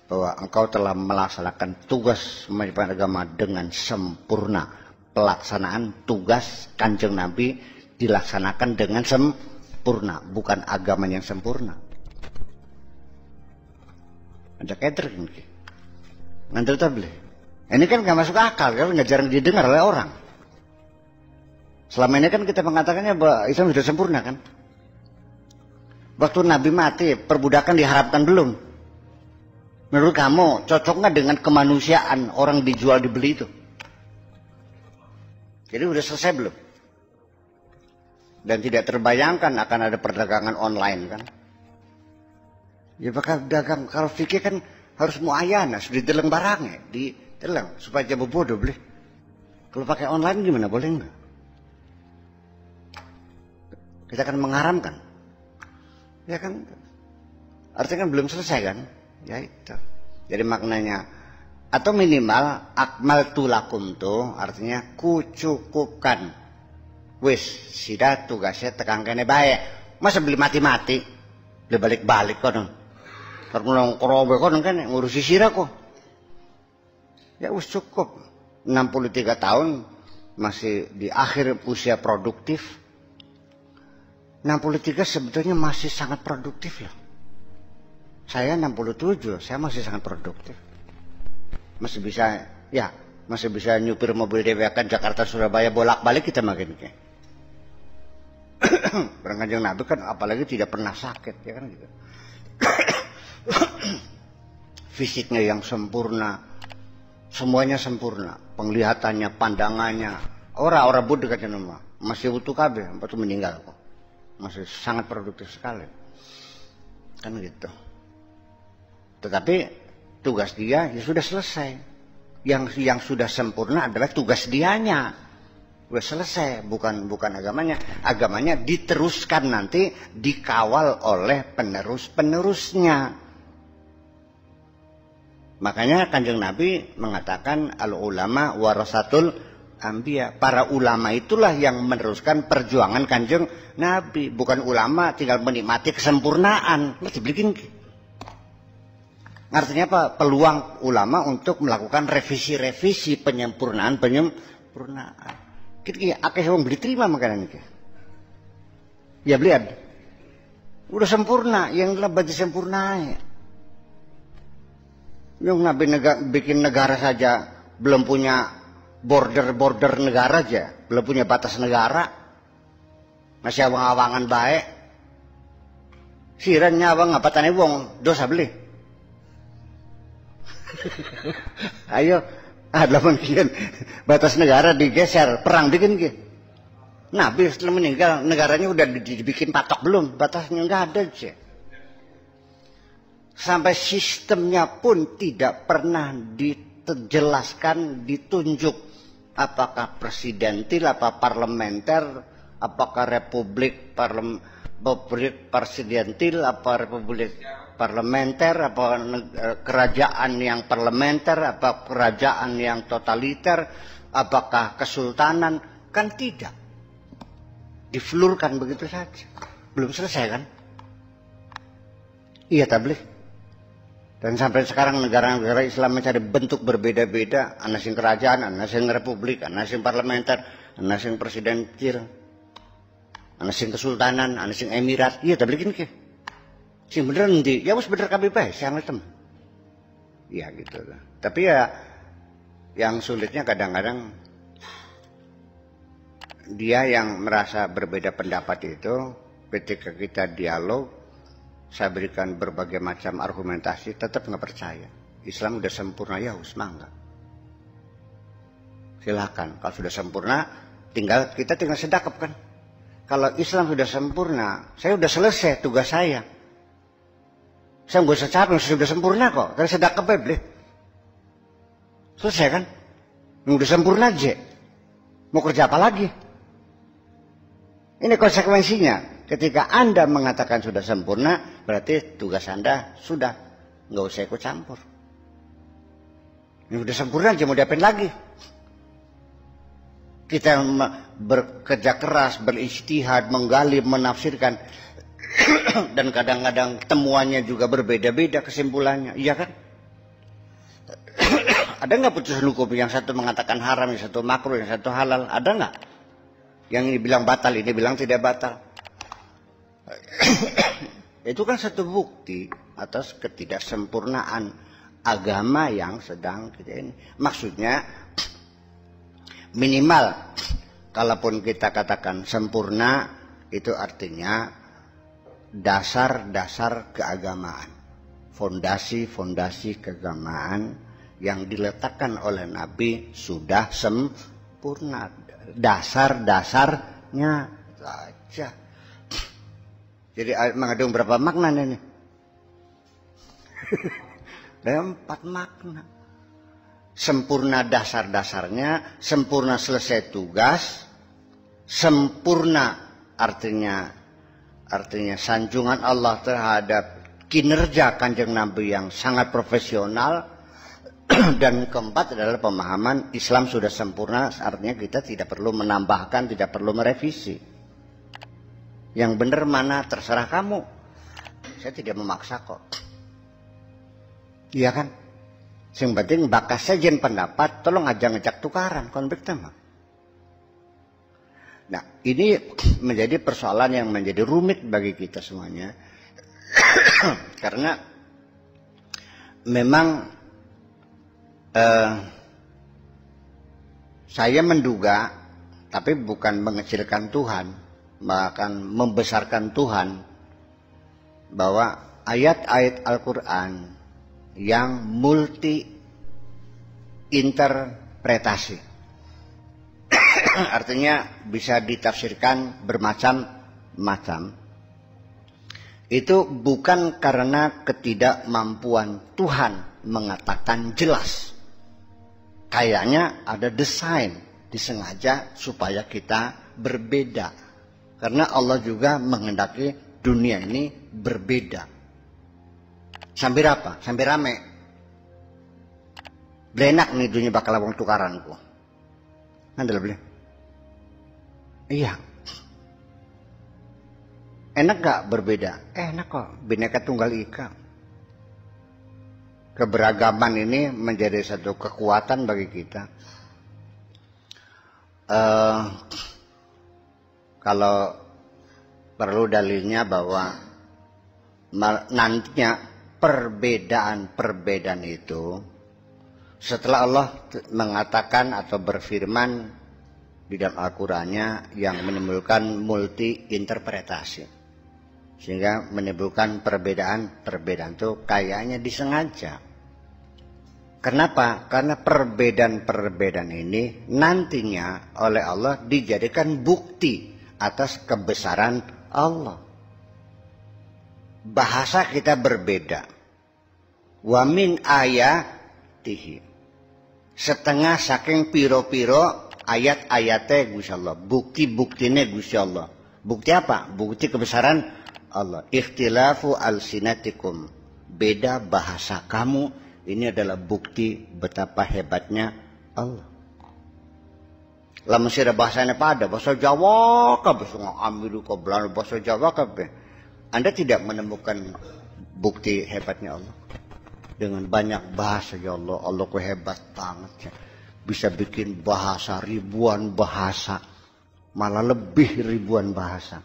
Bahwa engkau telah melaksanakan tugas menyampaikan agama dengan sempurna. Pelaksanaan tugas Kanjeng Nabi dilaksanakan dengan sempurna, bukan agama yang sempurna. Ada catering nih. Ngantar tabligh. Ini kan gak masuk akal, kan nggak jarang didengar oleh orang. Selama ini kan kita mengatakannya bahwa Islam sudah sempurna kan. Waktu Nabi mati, perbudakan diharapkan belum. Menurut kamu, cocok nggak dengan kemanusiaan orang dijual dibeli itu? Jadi udah selesai belum? Dan tidak terbayangkan akan ada perdagangan online kan? Ya bakal dagang, kalau fikir kan harus muayana, sudah diteleng barangnya, diteleng supaya jabu bodoh beli. Kalau pakai online gimana, boleh nggak? Kita akan mengharamkan. Ya kan? Artinya kan belum selesai kan? Ya itu. Jadi maknanya atau minimal akmaltu lakum tuh artinya kucukupkan. Wis, sida tugasnya tekan kene bae. Masa beli mati-mati? Beli balik-balik kono. Terus nongkrong kono kan ngurusi sira kok. Ya wis cukup. 63 tahun masih di akhir usia produktif. 63 sebetulnya masih sangat produktif loh. Saya 67, saya masih sangat produktif. Masih bisa, ya, masih bisa nyupir mobil dewekan Jakarta Surabaya bolak-balik kita makin kayak. Kanjeng Nabi kan apalagi tidak pernah sakit, ya kan gitu. Fisiknya yang sempurna, semuanya sempurna, penglihatannya, pandangannya, orang budak aja nama, masih utuh kabeh, waktu meninggal kok. Masih sangat produktif sekali. Kan gitu. Tetapi tugas dia ya sudah selesai. Yang sudah sempurna adalah tugas dianya. Sudah selesai, bukan agamanya. Agamanya diteruskan nanti, dikawal oleh penerus-penerusnya. Makanya Kanjeng Nabi mengatakan al-ulama warasatul Ambiya. Para ulama itulah yang meneruskan perjuangan Kanjeng Nabi. Bukan ulama tinggal menikmati kesempurnaan. Masih bikin. Artinya apa? Peluang ulama untuk melakukan revisi-revisi penyempurnaan. Kita akeh wong beli terima makanan ini. Ya beli ada. Udah sempurna, yang lebih sempurna. Yang Nabi bikin negara saja belum punya border negara aja belum punya batas negara, masih awang-awangan baik. Siran nyawang ngapatane wong dosa beli. Ayo, ada mungkin batas negara digeser, perang bikin gitu. Nabi setelah meninggal, negaranya udah dibikin patok belum? Batasnya nggak ada aja. Sampai sistemnya pun tidak pernah dijelaskan, ditunjuk. Apakah presidentil, apa parlementer, apakah republik presidentil, apa republik parlementer, apa kerajaan yang parlementer, apa kerajaan yang totaliter, apakah kesultanan, kan tidak. Diflurkan begitu saja. Belum selesai kan? Iya tabligh. Dan sampai sekarang negara-negara Islam mencari bentuk berbeda-beda. Ana sing kerajaan, ana sing republik, ana sing parlementer, ana sing presidentil, ana sing kesultanan, ana sing emirat. Iya tabligh ini. Sing bener nanti, ya wis bener kabeh bae, sing tem. Iya gitu lah. Tapi ya yang sulitnya kadang-kadang dia yang merasa berbeda pendapat itu ketika kita dialog, saya berikan berbagai macam argumentasi, tetap nggak percaya. Islam udah sempurna, ya mangga. Silakan. Kalau sudah sempurna, kita tinggal sedekap kan. Kalau Islam sudah sempurna, saya sudah selesai tugas saya. Saya nggak usah capek, sudah sempurna kok. Kan sedekap beli. Selesai kan? Udah sempurna aja. Mau kerja apa lagi? Ini konsekuensinya. Ketika Anda mengatakan sudah sempurna, berarti tugas Anda sudah. Nggak usah ikut campur. Ini sudah sempurna aja, mau diapain lagi? Kita bekerja keras, berijtihad, menggali, menafsirkan. Dan kadang-kadang temuannya juga berbeda-beda kesimpulannya. Iya kan? Ada nggak putusan hukum yang satu mengatakan haram, yang satu makruh, yang satu halal? Ada nggak? Yang ini bilang batal, ini bilang tidak batal. Itu kan satu bukti atas ketidaksempurnaan agama yang sedang kita ini. Maksudnya minimal kalaupun kita katakan sempurna, itu artinya dasar-dasar keagamaan, fondasi-fondasi keagamaan yang diletakkan oleh Nabi sudah sempurna. Dasar-dasarnya saja. Jadi mengandung berapa makna ini? Ada 4 makna. Sempurna dasar-dasarnya, sempurna selesai tugas, sempurna artinya sanjungan Allah terhadap kinerja Kanjeng Nabi yang sangat profesional. Dan keempat adalah pemahaman Islam sudah sempurna, artinya kita tidak perlu menambahkan, tidak perlu merevisi. Yang benar mana terserah kamu. Saya tidak memaksa kok. Iya kan? Yang penting bakas saja pendapat, tolong aja ngejak tukaran, konflik tema. Nah, ini menjadi persoalan yang menjadi rumit bagi kita semuanya. Karena memang saya menduga, tapi bukan mengecilkan Tuhan, bahkan membesarkan Tuhan, bahwa ayat-ayat Al-Quran yang multi interpretasi, artinya bisa ditafsirkan bermacam-macam, itu bukan karena ketidakmampuan Tuhan mengatakan jelas. Kayaknya ada desain disengaja supaya kita berbeda. Karena Allah juga menghendaki dunia ini berbeda. Sampai apa? Sampai rame. Blenak nih dunia bakal wong tukaranku. Andal beli. Iya. Enak gak berbeda? Enak kok. Bineka Tunggal Ika. Keberagaman ini menjadi satu kekuatan bagi kita. Kalau perlu dalilnya bahwa nantinya perbedaan-perbedaan itu setelah Allah mengatakan atau berfirman di dalam Al-Qur'annya yang menimbulkan multi interpretasi. Sehingga menimbulkan perbedaan itu kayaknya disengaja. Kenapa? Karena perbedaan ini nantinya oleh Allah dijadikan bukti atas kebesaran Allah. Bahasa kita berbeda. Wa min ayatihi. Setengah saking piro-piro ayat-ayatnya Gusti Allah. Bukti-buktinya Gusti Allah. Bukti apa? Bukti kebesaran Allah. Ikhtilafu alsinatikum. Beda bahasa kamu. Ini adalah bukti betapa hebatnya Allah. Lah mesti ada bahasanya pada. Bahasa Jawa kabeh, Amerika, Belanda, bahasa Jawa kabeh. Anda tidak menemukan bukti hebatnya Allah. Dengan banyak bahasa ya Allah. Allah ku hebat banget ya. Bisa bikin bahasa ribuan bahasa. Malah lebih ribuan bahasa.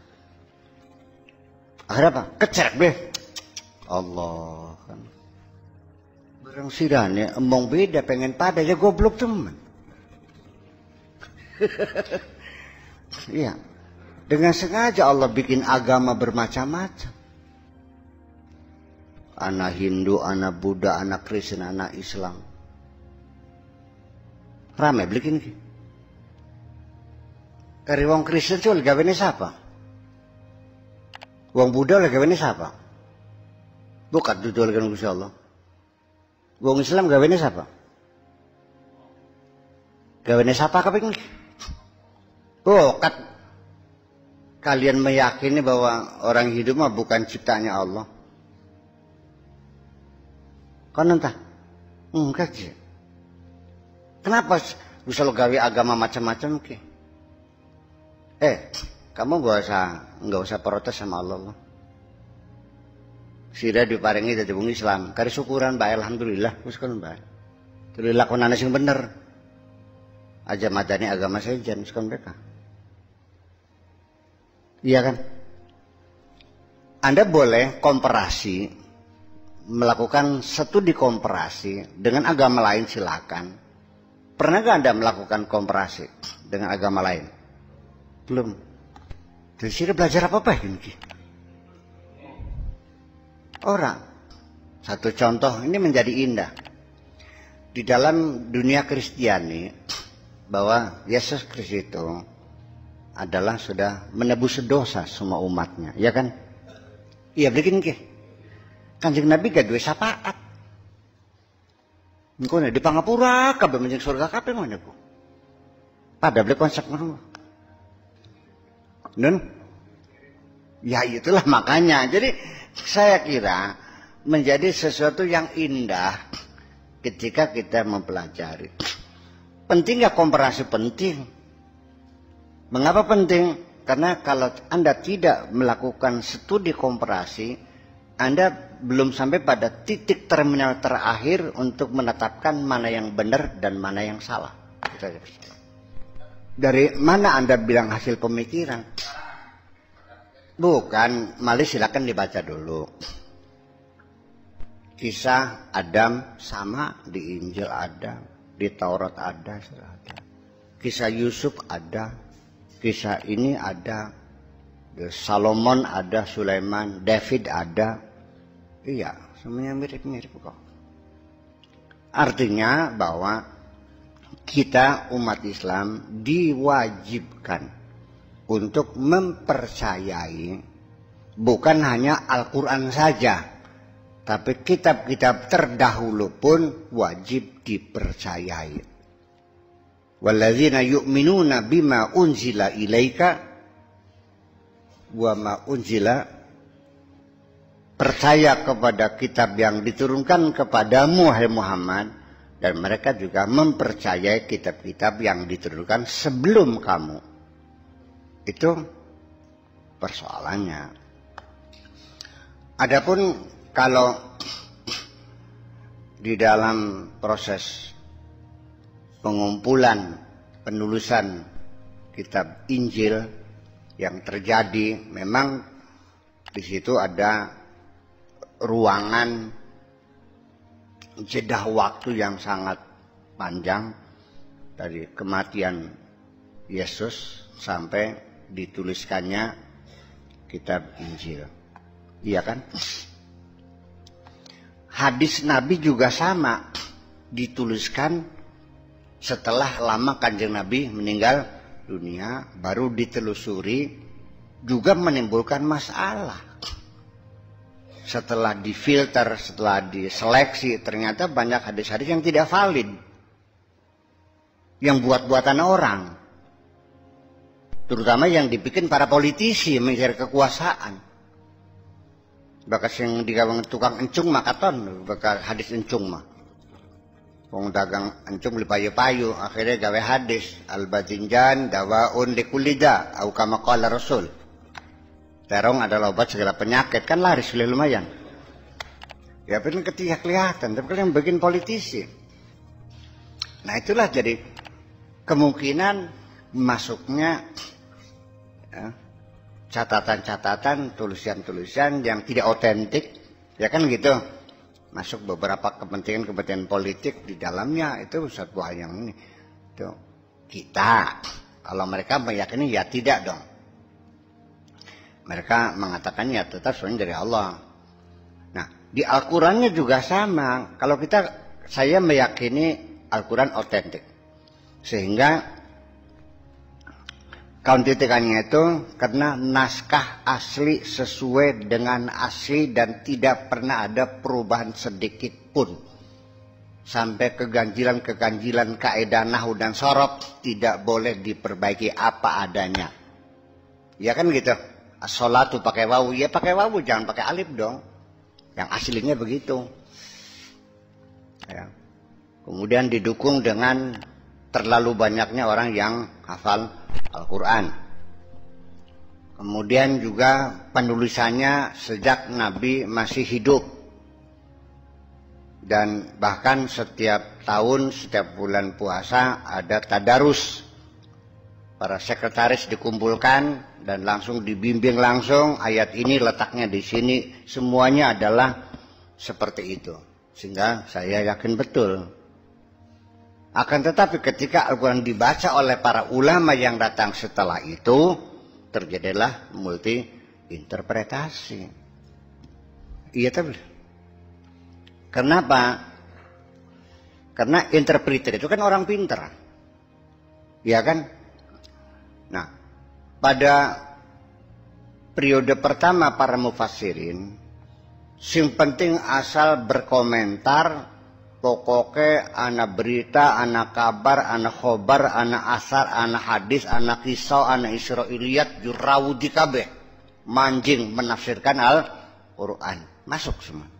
Akhirnya apa? Kecerek deh. Allah kan. Barang sirane emong beda pengen pada ya goblok teman. Iya. Dengan sengaja Allah bikin agama bermacam-macam. Anak Hindu, anak Buddha, anak Kristen, anak Islam. Ramai bikin ki. Kari wong Kristen itu gawene siapa? Wong Buddha gawene siapa? Bukan duduk dengan Gusti Allah. Wong Islam gawene siapa? Gawene siapa kaping? Oh, kalian meyakini bahwa orang hidup mah bukan ciptaannya Allah. Kan entah? Enggak sih. Kenapa bisa lo gawe agama macam-macam ki? Kamu nggak usah protes sama Allah. Sira diparingi dadi wong Islam, kari syukuran bae alhamdulillah wis kon bae. Terus lakonane sing bener. Aja madani agama sejen wis kon mereka. Iya kan? Anda boleh komparasi, melakukan studi komparasi dengan agama lain silakan. Pernah gak Anda melakukan komparasi dengan agama lain? Belum. Dari sini belajar apa ini? Orang. Satu contoh ini menjadi indah. Di dalam dunia Kristiani bahwa Yesus Kristus itu adalah sudah menebus dosa semua umatnya, ya kan? Iya bikin ke. Kanjeng Nabi gak duwe syafaat. Engko di pangapura kabeh menjing surga kabeh ngono ku. Pada beli konsep ngono. Nun? Ya itulah makanya. Jadi saya kira menjadi sesuatu yang indah ketika kita mempelajari. Penting ya komparasi penting. Mengapa penting? Karena kalau Anda tidak melakukan studi komparasi, Anda belum sampai pada titik terminal terakhir untuk menetapkan mana yang benar dan mana yang salah. Dari mana Anda bilang hasil pemikiran? Bukan, mari silakan dibaca dulu. Kisah Adam sama di Injil ada, di Taurat ada. Kisah Yusuf ada, kisah ini ada, Salomon ada, Sulaiman, David ada. Iya, semuanya mirip-mirip kok. Artinya bahwa kita umat Islam diwajibkan untuk mempercayai bukan hanya Al-Quran saja, tapi kitab-kitab terdahulu pun wajib dipercayai. Walladzina yu'minuna bima unzila ilaika wa ma unzila, percaya kepada kitab yang diturunkan kepadamu hai Muhammad, dan mereka juga mempercayai kitab-kitab yang diturunkan sebelum kamu. Itu persoalannya. Adapun kalau di dalam proses pengumpulan penulisan kitab Injil yang terjadi, memang di situ ada ruangan jeda waktu yang sangat panjang dari kematian Yesus sampai dituliskannya kitab Injil. Iya kan? Hadis Nabi juga sama, dituliskan setelah lama Kanjeng Nabi meninggal dunia, baru ditelusuri, juga menimbulkan masalah. Setelah difilter, setelah diseleksi, ternyata banyak hadis-hadis yang tidak valid, yang buat-buatan orang, terutama yang dibikin para politisi mencari kekuasaan. Bakas yang digawang tukang encung makaton, bakas hadis encung mah. Wong dagang encung beli payu-payu, akhirnya gawe hadis al-badinjan dawaun likulida, au kama qala Rasul. Terong adalah obat segala penyakit, kan laris lumayan. Ya benar ketika kelihatan, tapi kan yang bikin politisi. Nah itulah jadi kemungkinan masuknya ya, catatan-catatan, tulisan-tulisan yang tidak otentik, ya kan gitu. Masuk beberapa kepentingan-kepentingan politik di dalamnya, itu suatu hal yang ini. Itu kita, kalau mereka meyakini ya tidak dong. Mereka mengatakannya tetap sebenarnya dari Allah. Nah, di Al-Qurannya juga sama. Kalau saya meyakini Al-Quran otentik. Sehingga kauntikannya itu karena naskah asli sesuai dengan asli dan tidak pernah ada perubahan sedikit pun. Sampai keganjilan-keganjilan kaidah nahwu dan sorof tidak boleh diperbaiki apa adanya. Ya kan gitu. As-sholatu pakai wawu, ya pakai wawu, jangan pakai alif dong. Yang aslinya begitu. Ya. Kemudian didukung dengan terlalu banyaknya orang yang hafal Al-Quran. Kemudian juga penulisannya sejak Nabi masih hidup. Dan bahkan setiap tahun, setiap bulan puasa ada tadarus. Para sekretaris dikumpulkan dan langsung dibimbing langsung, ayat ini letaknya di sini, semuanya adalah seperti itu. Sehingga saya yakin betul. Akan tetapi ketika Al-Quran dibaca oleh para ulama yang datang setelah itu, terjadilah multi interpretasi. Iya tapi. Kenapa? Karena interpreter itu kan orang pintar. Iya kan? Nah, pada periode pertama para mufassirin, sing penting asal berkomentar, pokoknya ana berita, ana kabar, ana khobar, ana asar, ana hadis, ana kisah, ana israiliyat, jurawudi kabeh, manjing menafsirkan Al-Quran, masuk semua.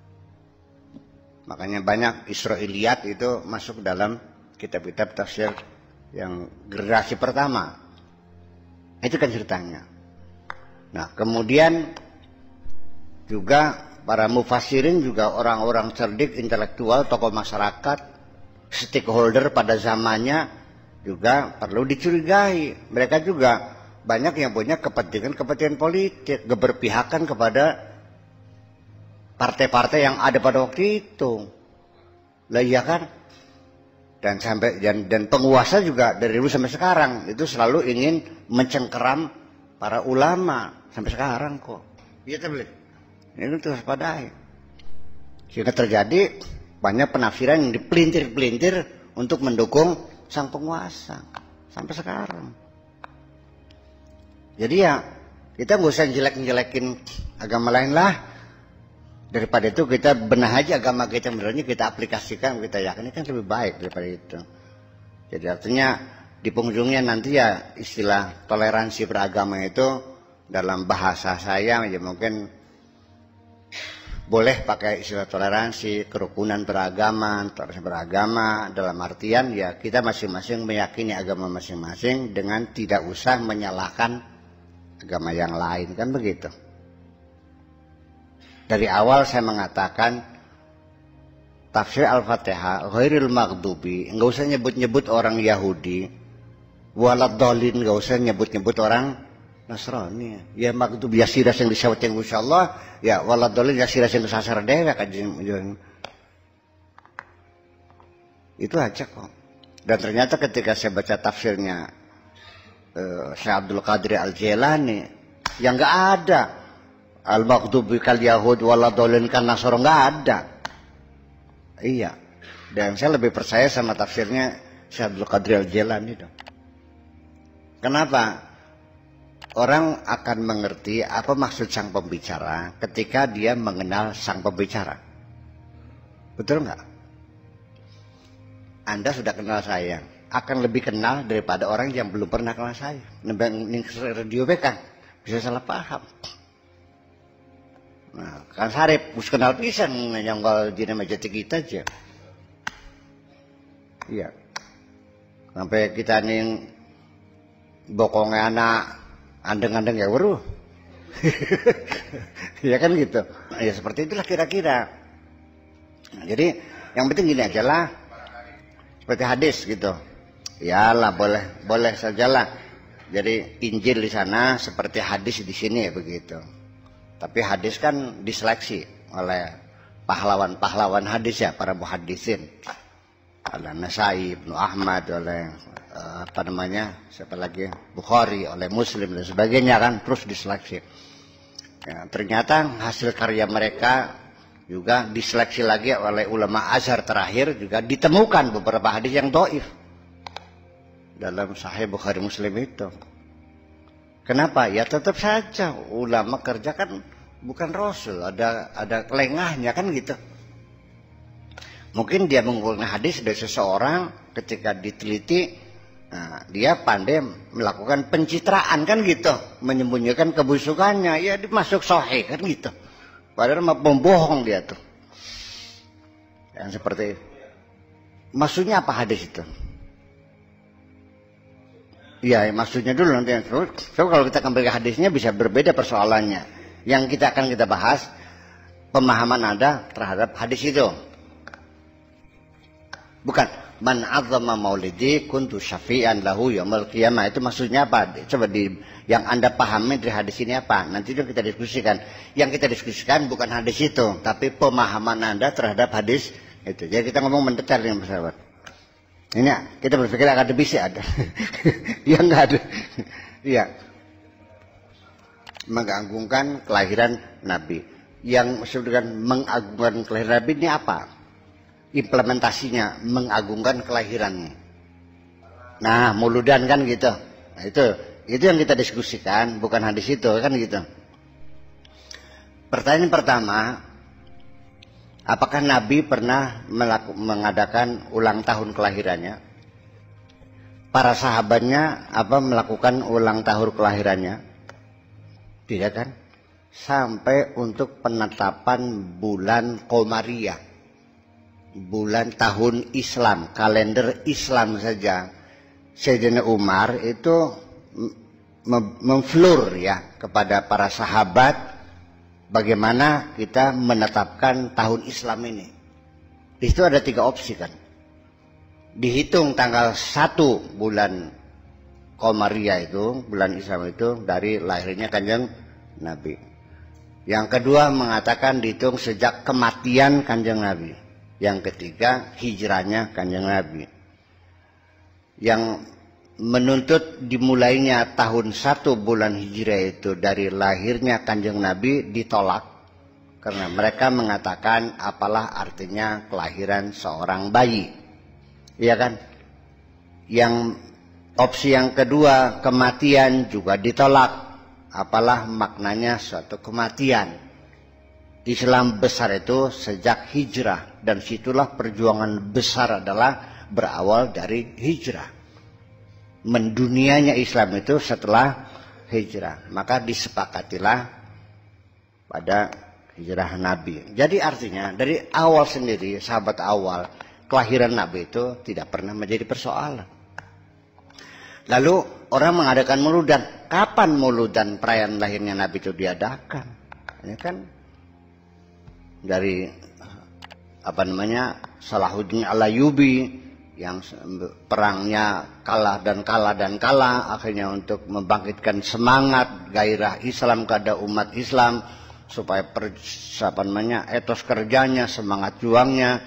Makanya banyak israiliyat itu masuk dalam kitab-kitab tafsir yang generasi pertama. Itu kan ceritanya. Nah, kemudian juga para mufassirin juga orang-orang cerdik, intelektual, tokoh masyarakat, stakeholder pada zamannya juga perlu dicurigai. Mereka juga banyak yang punya kepentingan-kepentingan politik, keberpihakan kepada partai-partai yang ada pada waktu itu. Lah iya kan? Dan penguasa juga dari dulu sampai sekarang itu selalu ingin mencengkeram para ulama sampai sekarang kok. Iya tak boleh. Ini terus padai. Sehingga terjadi banyak penafsiran yang dipelintir-pelintir untuk mendukung sang penguasa sampai sekarang. Jadi ya kita nggak usah jelek-jelekin agama lain lah. Daripada itu kita benah aja agama kita, sebenarnya kita aplikasikan, kita yakini kan lebih baik daripada itu. Jadi artinya di penghujungnya nanti ya istilah toleransi beragama itu dalam bahasa saya ya mungkin boleh pakai istilah toleransi, kerukunan beragama, toleransi beragama dalam artian ya kita masing-masing meyakini agama masing-masing dengan tidak usah menyalahkan agama yang lain, kan begitu. Dari awal saya mengatakan tafsir Al-Fatihah ghairil maghdubi, enggak usah nyebut-nyebut orang Yahudi, waladhdallin, enggak usah nyebut-nyebut orang Nasrani. Ya maghdub ya siras yang disebut yang insyaallah, ya waladhdallin ya siras yang disasar dewek aja. Itu aja kok. Dan ternyata ketika saya baca tafsirnya Syekh Abdul Qadir Al-Jailani, yang nggak ada al-maghdubi kal yahud waladolin kan nasoro, nggak ada. Iya, dan saya lebih percaya sama tafsirnya Syekh Abdul Qadir Al-Jailani dong. Kenapa? Orang akan mengerti apa maksud sang pembicara ketika dia mengenal sang pembicara. Betul nggak? Anda sudah kenal saya, akan lebih kenal daripada orang yang belum pernah kenal saya. Nembang radio kan bisa salah paham. Nah, kan sarip bus kenal pisan yang kalau di nama jati kita aja. Iya. Sampai kita nih bokongnya anak andeng-andeng ya waru. Ya kan gitu. Ya seperti itulah kira-kira. Nah, jadi yang penting gini aja lah. Seperti hadis gitu. Ya lah boleh sajalah. Jadi Injil di sana seperti hadis di sini ya begitu. Tapi hadis kan diseleksi oleh pahlawan-pahlawan hadis ya, para muhaddisin. Ada Nasai, Ibnu Ahmad, oleh siapa lagi, Bukhari, oleh Muslim dan sebagainya kan, terus diseleksi. Ya, ternyata hasil karya mereka juga diseleksi lagi oleh ulama Azhar terakhir, juga ditemukan beberapa hadis yang dhaif dalam Sahih Bukhari Muslim itu. Kenapa? Ya tetap saja ulama kerja kan bukan Rasul, ada kelengahnya kan gitu. Mungkin dia mengumpulkan hadis dari seseorang, ketika diteliti, nah, dia pandai melakukan pencitraan kan gitu, menyembunyikan kebusukannya, ya masuk sahih kan gitu. Padahal mah pembohong dia tuh. Yang seperti itu. Maksudnya apa hadis itu? Iya, maksudnya dulu nanti. So, kalau kita kembali ke hadisnya bisa berbeda persoalannya. Yang kita akan kita bahas pemahaman Anda terhadap hadis itu. Bukan man azzama maulidi kuntu syafi'an lahu yaumil qiyamah. Itu maksudnya apa? Coba yang Anda pahami dari hadis ini apa? Nanti itu kita diskusikan. Yang kita diskusikan bukan hadis itu, tapi pemahaman Anda terhadap hadis itu. Jadi kita ngomong mendetail nih, sahabat. Ini kita berpikir akademis ya ada. Ya enggak ada. Iya. Mengagungkan kelahiran Nabi. Yang maksud dengan mengagungkan kelahiran Nabi ini apa? Implementasinya mengagungkan kelahirannya. Nah, muludan kan gitu. Nah, itu yang kita diskusikan, bukan hadis itu kan gitu. Pertanyaan pertama, apakah Nabi pernah mengadakan ulang tahun kelahirannya? Para sahabatnya melakukan ulang tahun kelahirannya? Tidak kan? Sampai untuk penetapan bulan Qamariyah, bulan tahun Islam, kalender Islam saja, Sayyidina Umar itu memflur ya kepada para sahabat bagaimana kita menetapkan tahun Islam ini. Di situ ada 3 opsi kan. Dihitung tanggal 1 bulan Qamariyah itu, bulan Islam itu dari lahirnya Kanjeng Nabi. Yang kedua mengatakan dihitung sejak kematian Kanjeng Nabi. Yang ketiga hijrahnya Kanjeng Nabi. Yang menuntut dimulainya tahun 1 bulan hijrah itu dari lahirnya Kanjeng Nabi ditolak. Karena mereka mengatakan apalah artinya kelahiran seorang bayi. Iya kan? Yang opsi yang kedua kematian juga ditolak. Apalah maknanya suatu kematian. Islam besar itu sejak hijrah. Dan situlah perjuangan besar adalah berawal dari hijrah. Mendunianya Islam itu setelah hijrah. Maka disepakatilah pada hijrah Nabi. Jadi artinya dari awal sendiri, sahabat awal, kelahiran Nabi itu tidak pernah menjadi persoalan. Lalu orang mengadakan muludan. Kapan muludan perayaan lahirnya Nabi itu diadakan? Ini kan dari Salahuddin Al-Ayyubi yang perangnya kalah dan kalah akhirnya untuk membangkitkan semangat gairah Islam kepada umat Islam supaya etos kerjanya, semangat juangnya,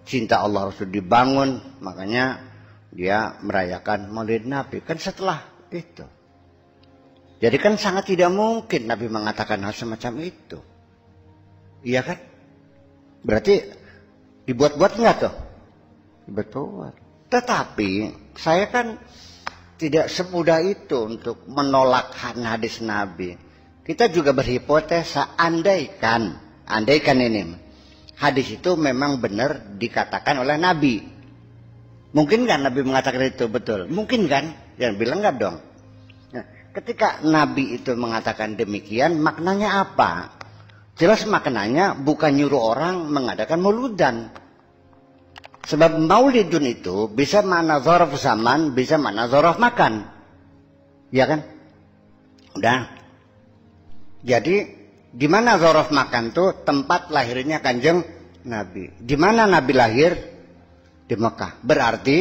cinta Allah harus dibangun, makanya dia merayakan Maulid Nabi. Kan setelah Itu. Jadi kan sangat tidak mungkin Nabi mengatakan hal semacam itu. Iya kan? Berarti dibuat-buat enggak tuh? Dibuat-buat. Tetapi saya kan tidak semudah itu untuk menolak hadis Nabi. Kita juga berhipotesa, andaikan ini hadis itu memang benar dikatakan oleh Nabi. Mungkin kan Nabi mengatakan itu betul? Mungkin kan? Jangan bilang enggak dong. Nah, ketika Nabi itu mengatakan demikian, maknanya apa? Jelas maknanya bukan nyuruh orang mengadakan mauludan. Sebab maulidun itu bisa makna dzaraf zaman, bisa makna dzaraf makan. Ya kan? Udah. Jadi di mana dzaraf makan tuh tempat lahirnya Kanjeng Nabi. Di mana Nabi lahir? Di Mekah. Berarti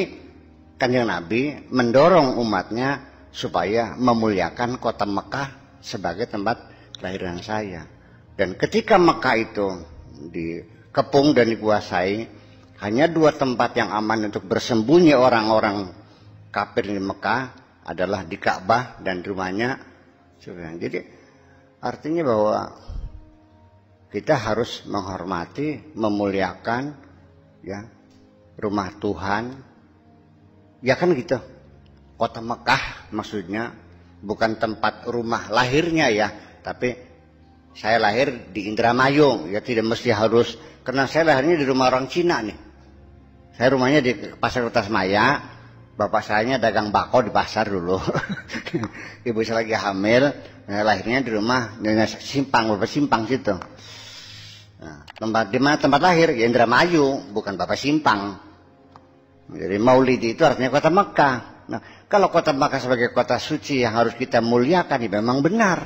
Kanjeng Nabi mendorong umatnya supaya memuliakan kota Mekah sebagai tempat kelahiran saya. Dan ketika Mekah itu dikepung dan dikuasai, hanya 2 tempat yang aman untuk bersembunyi orang-orang kafir di Mekah adalah di Ka'bah dan rumahnya Sufyan. Jadi artinya bahwa kita harus menghormati, memuliakan ya rumah Tuhan. Ya kan gitu. Kota Mekah maksudnya bukan tempat rumah lahirnya ya, tapi saya lahir di Indramayu, ya tidak mesti harus, karena saya lahirnya di rumah orang Cina nih. Saya rumahnya di Pasar Tasmaya, bapak saya dagang bako di pasar dulu. Ibu saya lagi hamil, lahirnya di rumah Simpang, bapak Simpang situ. Nah, di mana tempat lahir? Ya Indramayu, bukan bapak Simpang. Jadi Maulid itu artinya kota Mekah. Nah, kalau kota Mekah sebagai kota suci yang harus kita muliakan, ya memang benar.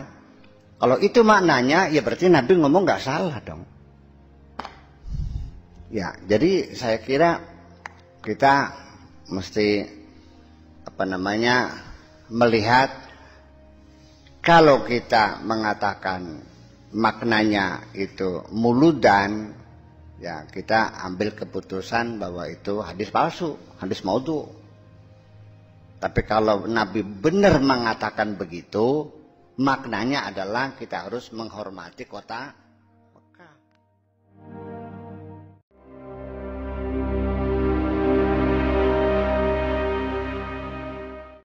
Kalau itu maknanya, ya berarti Nabi ngomong nggak salah dong. Ya, jadi saya kira kita mesti melihat kalau kita mengatakan maknanya itu muludan, ya kita ambil keputusan bahwa itu hadis palsu, hadis maudhu. Tapi kalau Nabi benar mengatakan begitu, maknanya adalah kita harus menghormati kota